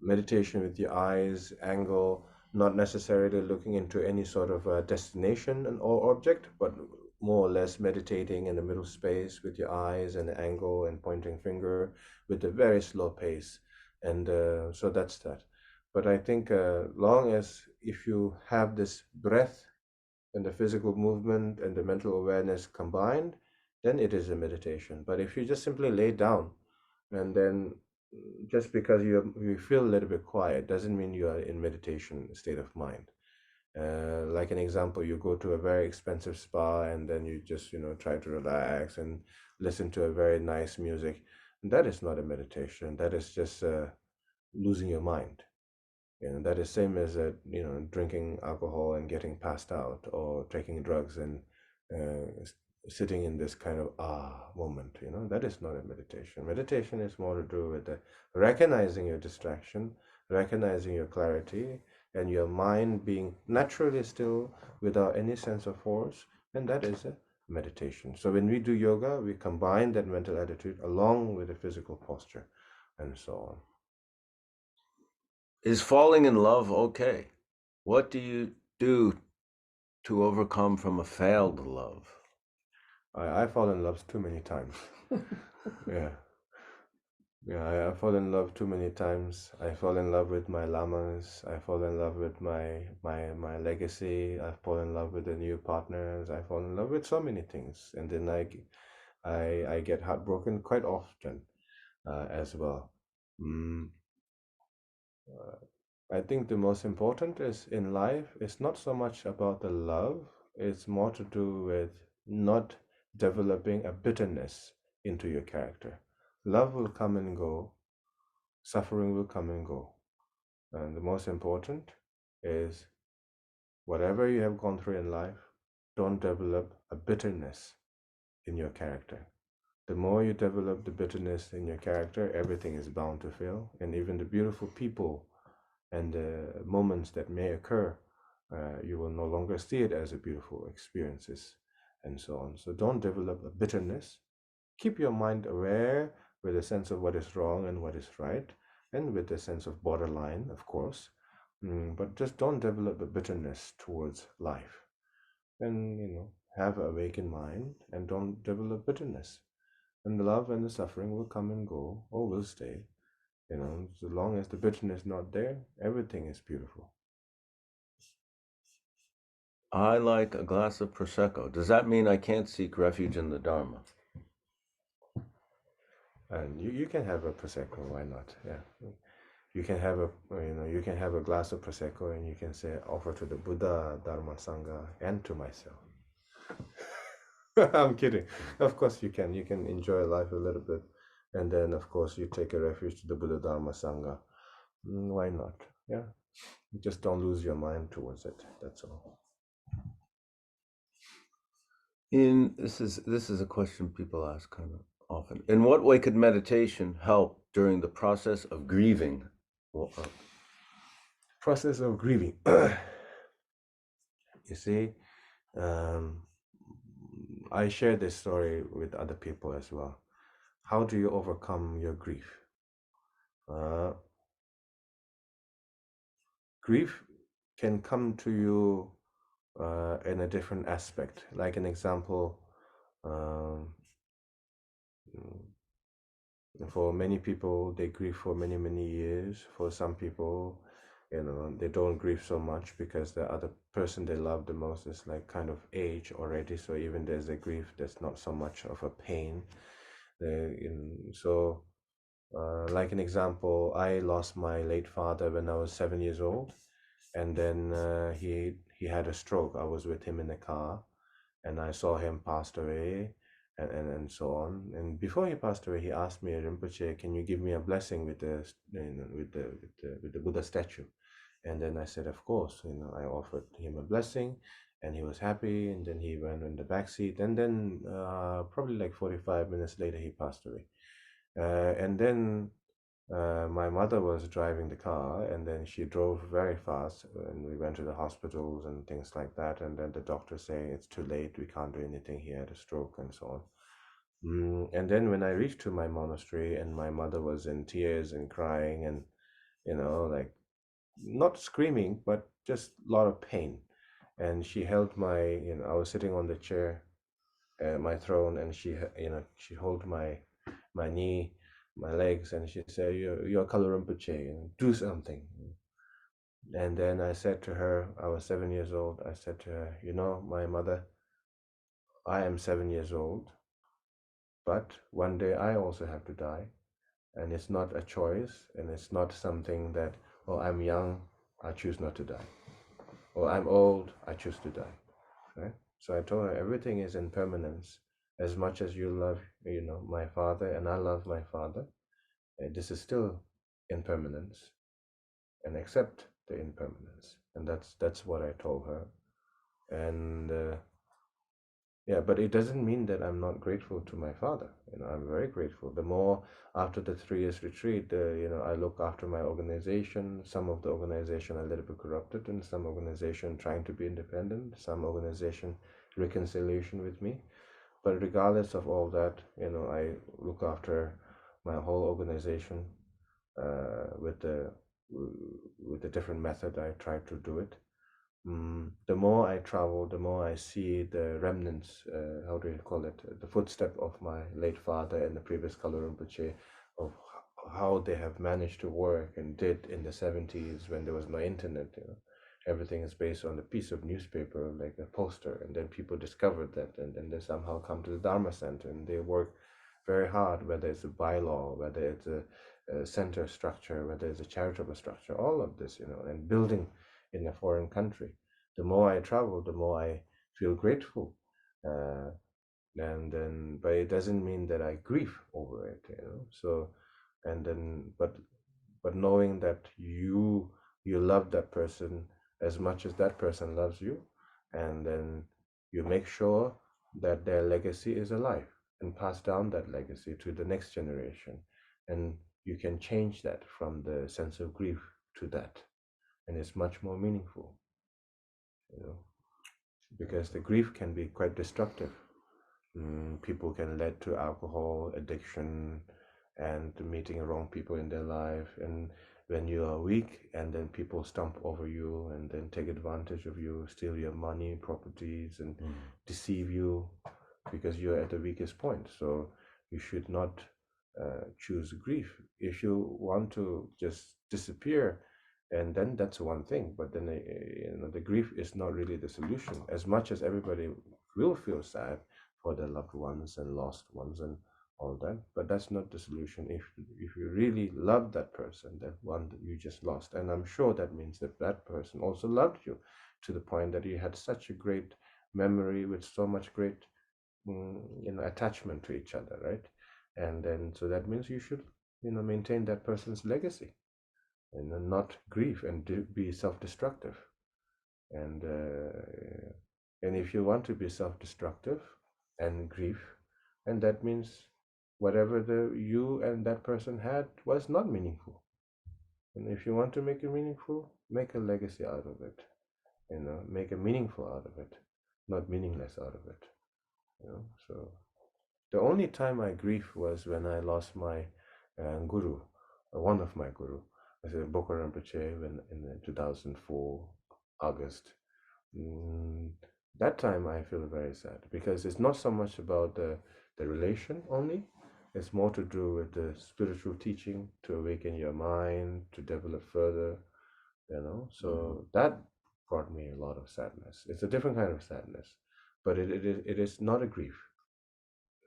meditation with your eyes, angle, not necessarily looking into any sort of destination or object, but more or less meditating in the middle space with your eyes and angle and pointing finger with a very slow pace. And so that's that. But I think long as if you have this breath and the physical movement and the mental awareness combined, then it is a meditation. But if you just simply lay down and then just because you feel a little bit quiet doesn't mean you are in meditation state of mind. Like an example, you go to a very expensive spa and then you just try to relax and listen to a very nice music. That is not a meditation. That is just losing your mind. That is same as drinking alcohol and getting passed out, or taking drugs and sitting in this kind of moment. That is not a meditation. Meditation is more to do with recognizing your distraction, recognizing your clarity, and your mind being naturally still without any sense of force, and that is a meditation. So when we do yoga, we combine that mental attitude along with the physical posture, and so on. Is falling in love okay? What do you do to overcome from a failed love? I fall in love too many times. Yeah. Yeah, I fall in love too many times. I fall in love with my lamas. I fall in love with my legacy. I fall in love with the new partners. I fall in love with so many things, and then I get heartbroken quite often as well. Mm, I think the most important is in life is not so much about the love. It's more to do with not developing a bitterness into your character. Love will come and go. Suffering will come and go. And the most important is whatever you have gone through in life, don't develop a bitterness in your character. The more you develop the bitterness in your character, everything is bound to fail. And even the beautiful people and the moments that may occur, you will no longer see it as a beautiful experiences and so on. So don't develop a bitterness. Keep your mind aware with a sense of what is wrong and what is right, and with a sense of borderline, of course. But just don't develop a bitterness towards life. And, have an awakened mind and don't develop bitterness. And the love and the suffering will come and go or will stay. So long as the bitterness is not there, everything is beautiful. I like a glass of Prosecco. Does that mean I can't seek refuge in the Dharma? And you can have a prosecco, why not? Yeah, you can have a glass of prosecco, and you can say offer to the Buddha, Dharma, Sangha, and to myself. I'm kidding. Of course you can. You can enjoy life a little bit, and then of course you take a refuge to the Buddha, Dharma, Sangha. Why not? Yeah, just don't lose your mind towards it. That's all. This is a question people ask kind of often. In what way could meditation help during the process of grieving? Well, Process of grieving. You see, um, I share this story with other people as well. How do you overcome your grief? Uh, Grief can come to you in a different aspect. Like an example, um, for many people, they grieve for many, many years. For some people, they don't grieve so much because the other person they love the most is like kind of age already. So even there's a grief, there's not so much of a pain. So, like an example, I lost my late father when I was 7 years old, and then he had a stroke. I was with him in the car, and I saw him passed away, and so on. And before he passed away, he asked me, Rinpoche, can you give me a blessing with the Buddha statue? And then I said, of course. I offered him a blessing, and he was happy. And then he went in the back seat, and then probably like 45 minutes later, he passed away. And then my mother was driving the car, and then she drove very fast, and we went to the hospitals and things like that. And then the doctor saying it's too late, we can't do anything. He had a stroke and so on. And then when I reached to my monastery, and my mother was in tears and crying, and like not screaming, but just a lot of pain. And she held my, I was sitting on the chair, my throne, and she held my knee, my legs, and she said, "You're Kalu Rinpoche, do something." And then I said to her, I was 7 years old, I said to her, you know, my mother, I am 7 years old, but one day I also have to die. And it's not a choice, and it's not something that, oh, I'm young, I choose not to die. Or I'm old, I choose to die. Right? So I told her everything is impermanence. As much as you love, you know, my father, and I love my father, this is still impermanence, and accept the impermanence. And that's what I told her. And yeah, but it doesn't mean that I'm not grateful to my father. You know, I'm very grateful. The more after the 3 years retreat, you know, I look after my organization. Some of the organization are a little bit corrupted, and some organization trying to be independent. Some organization reconciliation with me. But regardless of all that, you know, I look after my whole organization with the different method I try to do it. The more I travel, the more I see the remnants, how do you call it, the footstep of my late father and the previous Kalu Rinpoche, of how they have managed to work and did in the 70s when there was no internet. You know, everything is based on a piece of newspaper, like a poster, and then people discovered that, and then they somehow come to the Dharma Center, and they work very hard, whether it's a bylaw, whether it's a center structure, whether it's a charitable structure, all of this, you know, and building in a foreign country. The more I travel, the more I feel grateful. Uh, and then, but it doesn't mean that I grieve over it, you know. So, and then, but knowing that you love that person as much as that person loves you, and then you make sure that their legacy is alive and pass down that legacy to the next generation, and you can change that from the sense of grief to that, and it's much more meaningful, you know, because the grief can be quite destructive. People can lead to alcohol addiction and meeting wrong people in their life. And when you are weak, and then people stomp over you and then take advantage of you, steal your money, properties, and deceive you because you're at the weakest point. So you should not choose grief. If you want to just disappear, and then that's one thing. But then you know, the grief is not really the solution. As much as everybody will feel sad for their loved ones and lost ones and all that, but that's not the solution. If you really love that person, that one that you just lost, and I'm sure that means that that person also loved you to the point that you had such a great memory with so much great you know, attachment to each other, right? And then so that means you should, you know, maintain that person's legacy and not grieve and be self-destructive. And if you want to be self-destructive and grief, and that means whatever the you and that person had was not meaningful. And if you want to make it meaningful, make a legacy out of it. You know, make a meaningful out of it, not meaningless out of it. You know, so the only time I grieve was when I lost my guru, one of my guru, I said Boko Rinpoche, when in 2004 August. That time I feel very sad because it's not so much about the relation only. It's more to do with the spiritual teaching to awaken your mind, to develop further, you know. So that brought me a lot of sadness. It's a different kind of sadness, but it is not a grief.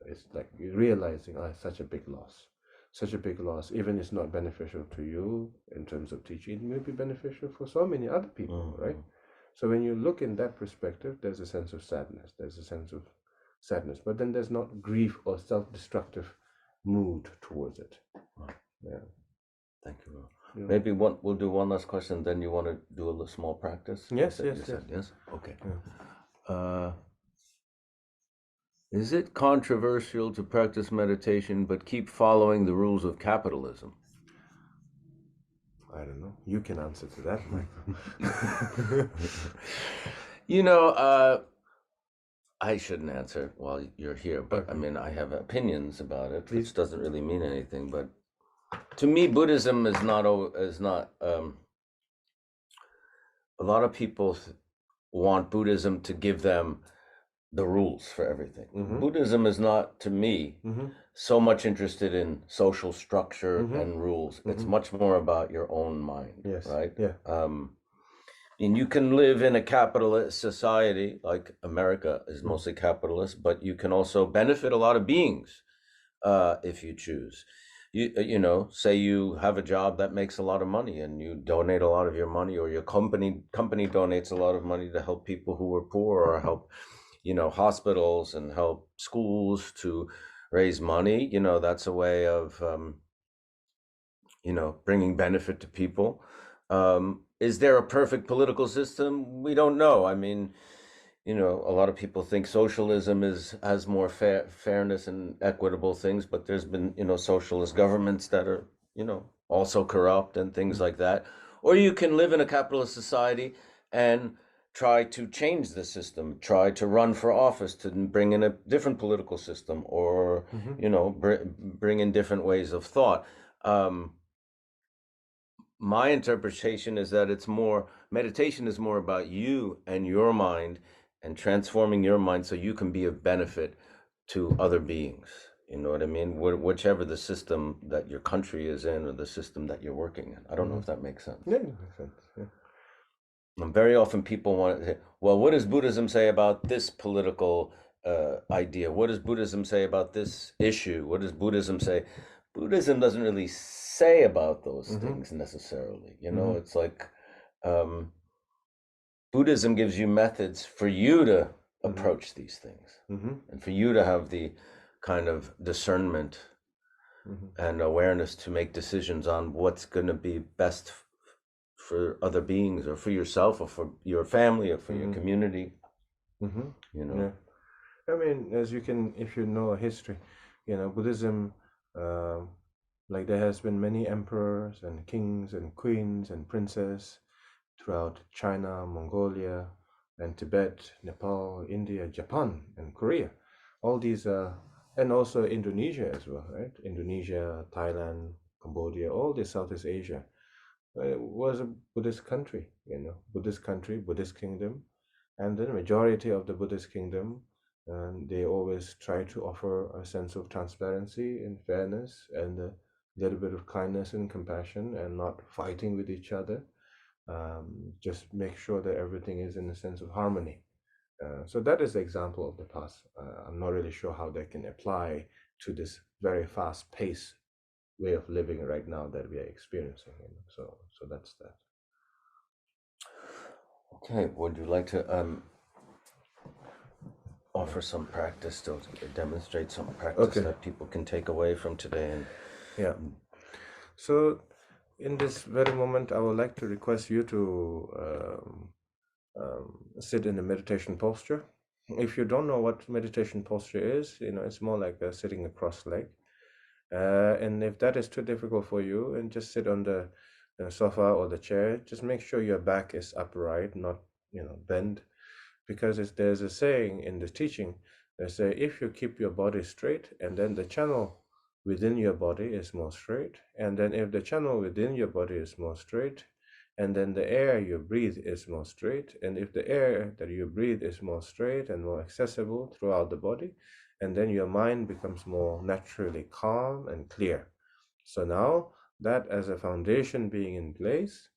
It's like realizing, such a big loss. Such a big loss, even it's not beneficial to you in terms of teaching, it may be beneficial for so many other people, right? So when you look in that perspective, there's a sense of sadness. There's a sense of sadness, but then there's not grief or self-destructive mood towards it. Yeah. Thank you. Yeah. Maybe we'll do one last question. Then you want to do a small practice? Yes. Yes. Okay. Yeah. Is it controversial to practice meditation but keep following the rules of capitalism? I don't know. You can answer to that, Michael. You know, I shouldn't answer while you're here, but I mean, I have opinions about it, which doesn't really mean anything. But to me, Buddhism is not. A lot of people want Buddhism to give them the rules for everything. Buddhism is not, to me, so much interested in social structure and rules. It's much more about your own mind, right? Yeah. And you can live in a capitalist society, like America is mostly capitalist, but you can also benefit a lot of beings if you choose. You know, say you have a job that makes a lot of money, and you donate a lot of your money, or your company donates a lot of money to help people who are poor, or help, you know, hospitals and help schools to raise money. You know, that's a way of you know, bringing benefit to people. Is there a perfect political system? We don't know. I mean, you know, a lot of people think socialism has more fairness and equitable things, but there's been, you know, socialist governments that are, you know, also corrupt and things like that. Or you can live in a capitalist society and try to change the system, try to run for office to bring in a different political system, or you know, bring in different ways of thought. My interpretation is that it's more, meditation is more about you and your mind, and transforming your mind so you can be of benefit to other beings. You know what I mean? Whichever the system that your country is in, or the system that you're working in. I don't know if that makes sense. Yeah, it makes sense. Yeah. And very often people want to say, well, what does Buddhism say about this political idea? What does Buddhism say about this issue? What does Buddhism say? Buddhism doesn't really say about those things necessarily. You know, it's like um, Buddhism gives you methods for you to approach these things, and for you to have the kind of discernment and awareness to make decisions on what's going to be best for other beings, or for yourself, or for your family, or for your community. You know. Yeah. I mean, as you can, if you know history, you know, Buddhism, like there has been many emperors and kings and queens and princes throughout China, Mongolia, and Tibet, Nepal, India, Japan, and Korea. All these, and also Indonesia as well, right? Indonesia, Thailand, Cambodia, all this Southeast Asia. It was a Buddhist country, you know, Buddhist country, Buddhist kingdom, and the majority of the Buddhist kingdom, and they always try to offer a sense of transparency and fairness, and a little bit of kindness and compassion, and not fighting with each other. Just make sure that everything is in a sense of harmony. So that is the example of the past. I'm not really sure how that can apply to this very fast paced way of living right now that we are experiencing. You know? So that's that. Okay. Would you like to offer some practice to demonstrate some practice that people can take away from today? And yeah. So in this very moment, I would like to request you to sit in a meditation posture. If you don't know what meditation posture is, you know, it's more like sitting across leg. And if that is too difficult for you, and just sit on the sofa or the chair, just make sure your back is upright, not, you know, bent. Because there's a saying in the teaching, they say if you keep your body straight, and then the channel within your body is more straight, and then if the channel within your body is more straight, and then the air you breathe is more straight, and if the air that you breathe is more straight and more accessible throughout the body, and then your mind becomes more naturally calm and clear. So now that as a foundation being in place,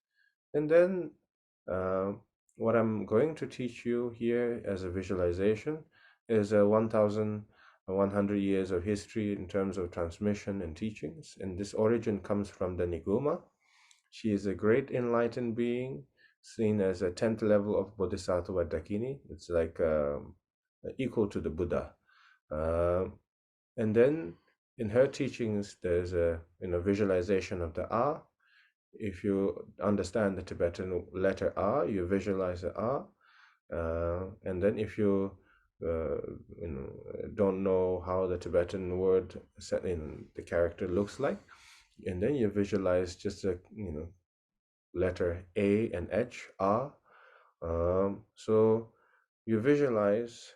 and then uh, what I'm going to teach you here as a visualization is 1,100 years of history in terms of transmission and teachings. And this origin comes from the Niguma. She is a great enlightened being, seen as a 10th level of Bodhisattva Dakini. It's like equal to the Buddha. And then in her teachings, there's a visualization of the A. If you understand the Tibetan letter R, you visualize the R. And then if you don't know how the Tibetan word set in the character looks like, and then you visualize just a letter A and H, R. So you visualize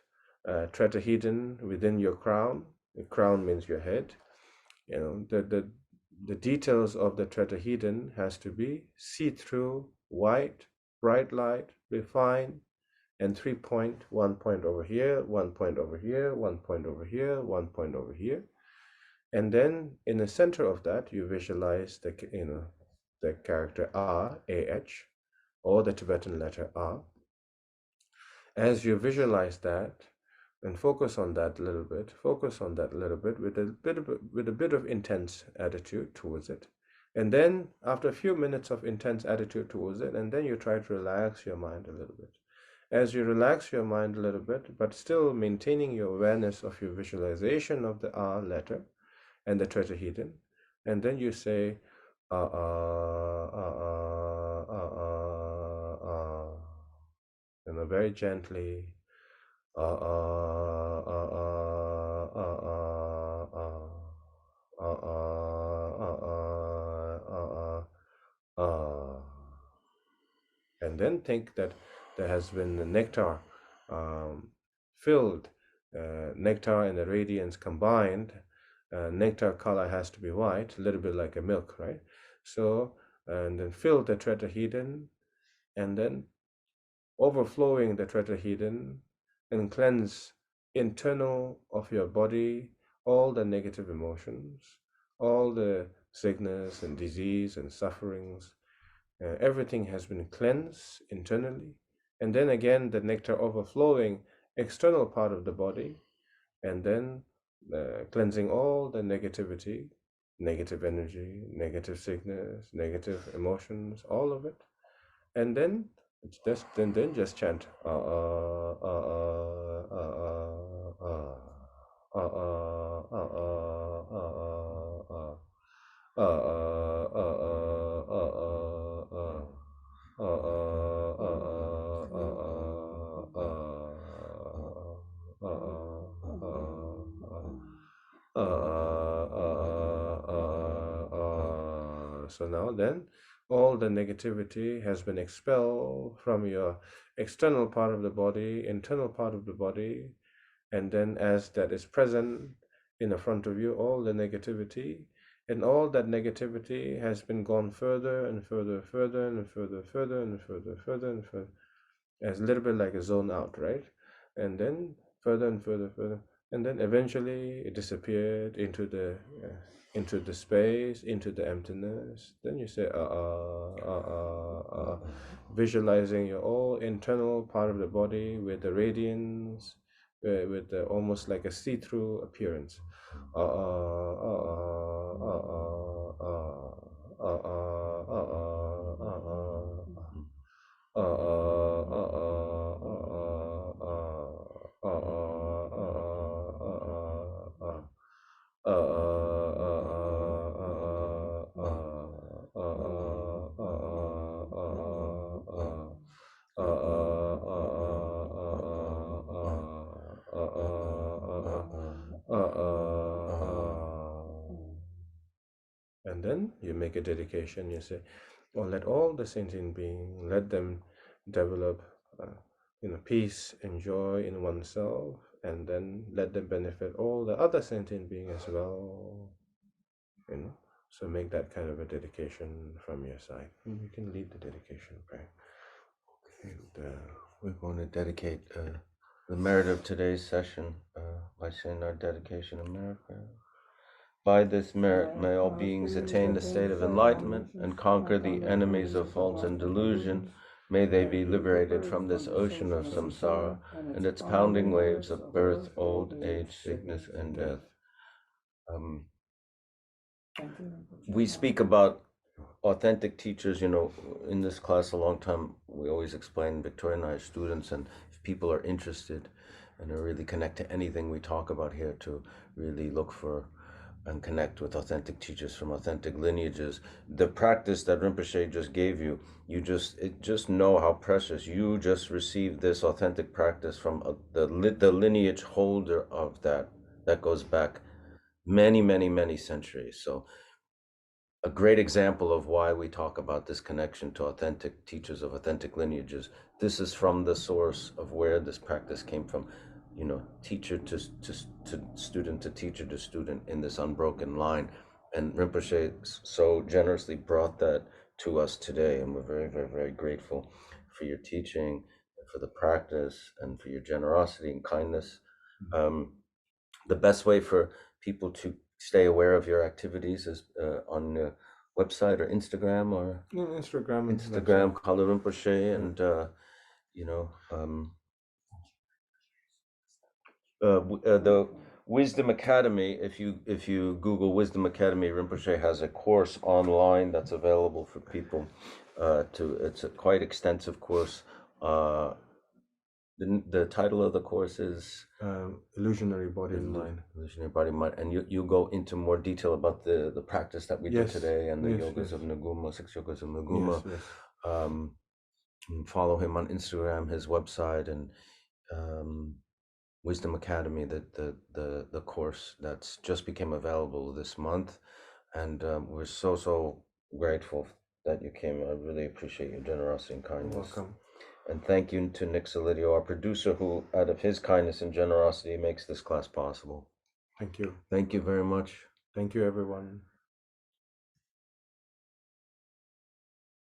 tetrahedron within your crown. The crown means your head. You know, the details of the tetrahedron has to be see-through, white, bright light, refined, and 3 point, 1 point over here, 1 point over here, 1 point over here, 1 point over here. And then in the center of that, you visualize the character R, AH. or the Tibetan letter A. As you visualize that and focus on that a little bit, with a bit of intense attitude towards it. And then after a few minutes of intense attitude towards it, and then you try to relax your mind a little bit. As you relax your mind a little bit, but still maintaining your awareness of your visualization of the R letter and the tetrahedron, and then you say, very gently, and then think that there has been nectar filled, nectar and the radiance combined. Nectar color has to be white, a little bit like a milk, right? So, and then fill the tetrahedron, and then overflowing the tetrahedron, and cleanse internal of your body all the negative emotions, all the sickness and disease and sufferings. Everything has been cleansed internally, and then again the nectar overflowing external part of the body, and then cleansing all the negativity, negative energy, negative sickness, negative emotions, all of it. And then just chant so now then all the negativity has been expelled from your external part of the body, internal part of the body, and then as that is present in the front of you, all the negativity, and all that negativity has been gone further and further, further and further, further and further, further and further, as a little bit like a zone out, right? And then further and further, further, and then eventually it disappeared into the space, into the emptiness. Then you say visualizing your all internal part of the body with the radiance, with the, almost like a see-through appearance. And then you make a dedication. You say, "Oh, let all the sentient beings, let them develop, peace and joy in oneself, and then let them benefit all the other sentient beings as well." So make that kind of a dedication from your side. You can lead the dedication prayer. And we're going to dedicate the merit of today's session by saying our dedication of merit prayer. By this merit, may all beings attain the state of enlightenment and conquer the enemies of faults and delusion. May they be liberated from this ocean of samsara and its pounding waves of birth, old age, sickness, and death. We speak about authentic teachers, in this class a long time. We always explain, Victoria and I, students, and if people are interested and are really connect to anything we talk about here, to really look for and connect with authentic teachers from authentic lineages. The practice that Rinpoche just gave you, just know how precious. You just received this authentic practice from the lineage holder of that goes back many, many, many centuries. So a great example of why we talk about this connection to authentic teachers of authentic lineages. This is from the source of where this practice came from, teacher to student to teacher to student in this unbroken line. And Rinpoche so generously brought that to us today, and we're very, very, very grateful for your teaching, and for the practice, and for your generosity and kindness. The best way for people to stay aware of your activities is on website or Instagram or Instagram and Instagram, website. Kalu Rinpoche, and you know, the Wisdom Academy. If you Google Wisdom Academy, Rinpoche has a course online that's available for people. It's a quite extensive course. The title of the course is Illusionary Body and Mind. Illusionary Body Mind, and you go into more detail about the practice that we did today and the yogas of Naguma, 6 yogas of Naguma. Follow him on Instagram, his website, and Wisdom Academy, the course that's just became available this month, and we're so grateful that you came. I really appreciate your generosity and kindness. You're welcome. And thank you to Nick Solidio, our producer, who, out of his kindness and generosity, makes this class possible. Thank you. Thank you very much. Thank you, everyone.